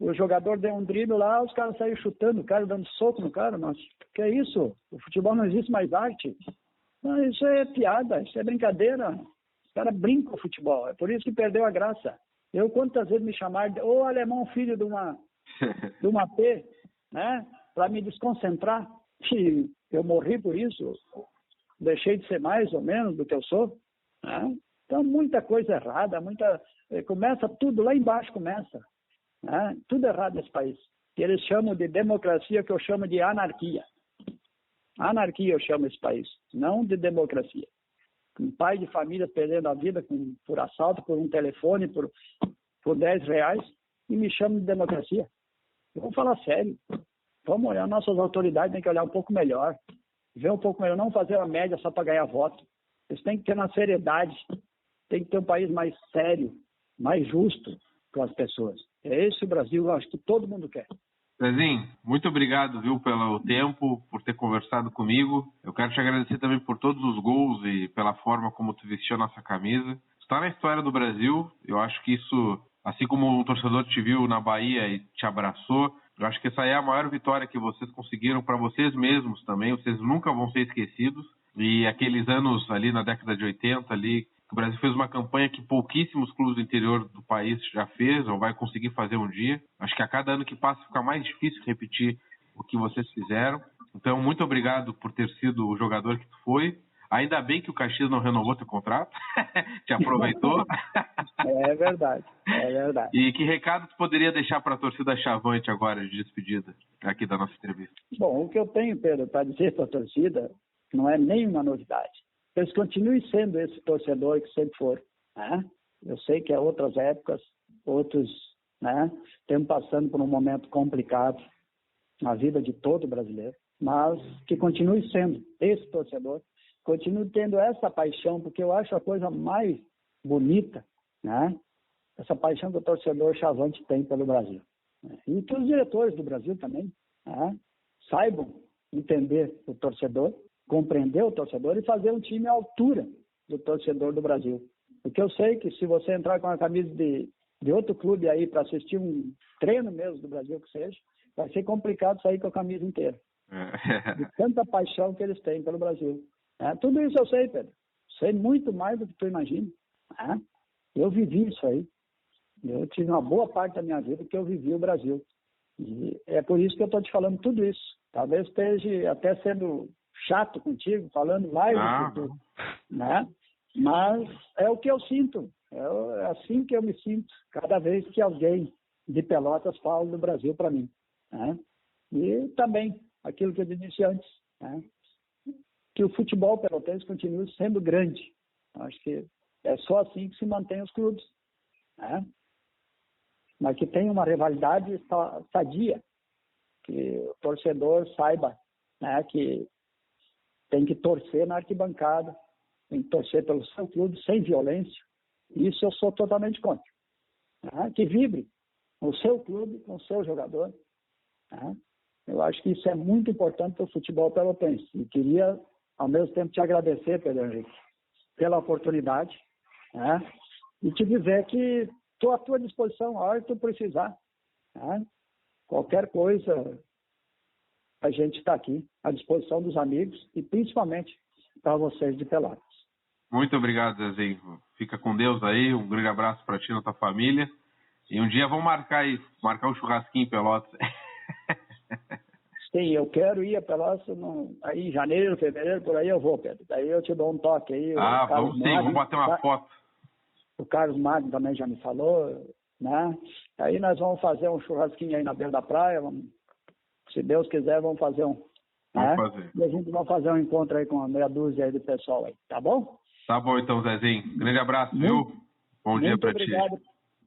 o jogador deu um drible lá, os caras saíram chutando o cara, dando soco no cara. Nossa, que é isso? O futebol não existe mais arte. Não, isso é piada, isso é brincadeira. Os caras brincam o futebol, é por isso que perdeu a graça. Quantas vezes me chamaram de alemão, filho de uma P, né? Para me desconcentrar. E eu morri por isso. Deixei de ser mais ou menos do que eu sou. Né? Então, muita coisa errada, começa tudo, lá embaixo começa. Tudo errado nesse país. Que eles chamam de democracia, que eu chamo de anarquia. Anarquia eu chamo esse país, não de democracia. Um pai de família perdendo a vida por assalto, por um telefone, por 10 reais, e me chamam de democracia. Eu vou falar sério. Vamos olhar, nossas autoridades têm que olhar um pouco melhor, ver um pouco melhor, não fazer uma média só para ganhar voto. Eles têm que ter uma seriedade, tem que ter um país mais sério, mais justo com as pessoas. É esse o Brasil, eu acho que todo mundo quer. Zezinho, muito obrigado, viu, pelo tempo, por ter conversado comigo. Eu quero te agradecer também por todos os gols e pela forma como tu vestiu a nossa camisa. Está na história do Brasil, eu acho que isso, assim como o torcedor te viu na Bahia e te abraçou, eu acho que essa é a maior vitória que vocês conseguiram para vocês mesmos também, vocês nunca vão ser esquecidos. E aqueles anos ali na década de 80, ali, o Brasil fez uma campanha que pouquíssimos clubes do interior do país já fez ou vai conseguir fazer um dia. Acho que a cada ano que passa fica mais difícil repetir o que vocês fizeram. Então, muito obrigado por ter sido o jogador que tu foi. Ainda bem que o Caxias não renovou teu contrato. Te aproveitou. É verdade, é verdade. E que recado tu poderia deixar para a torcida Chavante agora de despedida aqui da nossa entrevista? Bom, o que eu tenho, Pedro, para dizer para a torcida não é nenhuma novidade. Eles continuem sendo esse torcedor que sempre foram. Né? Eu sei que há outras épocas, outros, né, estamos passando por um momento complicado na vida de todo brasileiro, mas que continue sendo esse torcedor, continue tendo essa paixão, porque eu acho a coisa mais bonita, né? Essa paixão que o torcedor Chavante tem pelo Brasil. Né? E que os diretores do Brasil também, né, saibam entender o torcedor, compreender o torcedor e fazer um time à altura do torcedor do Brasil. Porque eu sei que se você entrar com a camisa de outro clube aí para assistir um treino mesmo do Brasil que seja, vai ser complicado sair com a camisa inteira. De tanta paixão que eles têm pelo Brasil. Tudo isso eu sei, Pedro. Sei muito mais do que tu imagina. Eu vivi isso aí. Eu tive uma boa parte da minha vida que eu vivi o Brasil. E é por isso que eu estou te falando tudo isso. Talvez esteja até sendo chato contigo, falando mais do que tu, né? Mas é o que eu sinto. É assim que eu me sinto cada vez que alguém de Pelotas fala do Brasil para mim. Né? E também aquilo que eu disse antes, né? Que o futebol pelotense continue sendo grande. Acho que é só assim que se mantém os clubes. Né? Mas que tenha uma rivalidade sadia, que o torcedor saiba, né, que tem que torcer na arquibancada, tem que torcer pelo seu clube sem violência. Isso eu sou totalmente contra. Né? Que vibre o seu clube com o seu jogador. Né? Eu acho que isso é muito importante para o futebol pelotense. E queria, ao mesmo tempo, te agradecer, Pedro Henrique, pela oportunidade, né? E te dizer que estou à tua disposição a hora que tu precisar. Né? Qualquer coisa, a gente está aqui, à disposição dos amigos e principalmente para vocês de Pelotas. Muito obrigado, Zezinho. Fica com Deus aí. Um grande abraço para ti e tua família. E um dia vamos marcar um churrasquinho em Pelotas. Sim, eu quero ir a Pelotas aí em janeiro, fevereiro, por aí eu vou, Pedro. Daí eu te dou um toque aí. Vamos sim, vamos bater uma foto. O Carlos Magno também já me falou, né? Aí nós vamos fazer um churrasquinho aí na beira da praia, se Deus quiser, vamos fazer um. Vamos fazer. E a gente vai fazer um encontro aí com uma meia dúzia aí do pessoal aí, tá bom? Tá bom então, Zezinho. Grande abraço, viu? Bom dia para ti.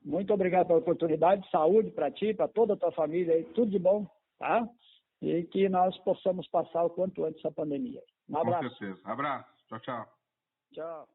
Muito obrigado pela oportunidade, saúde para ti, para toda a tua família aí, tudo de bom, tá? E que nós possamos passar o quanto antes essa pandemia. Um abraço. Com certeza. Abraço. Tchau, tchau. Tchau.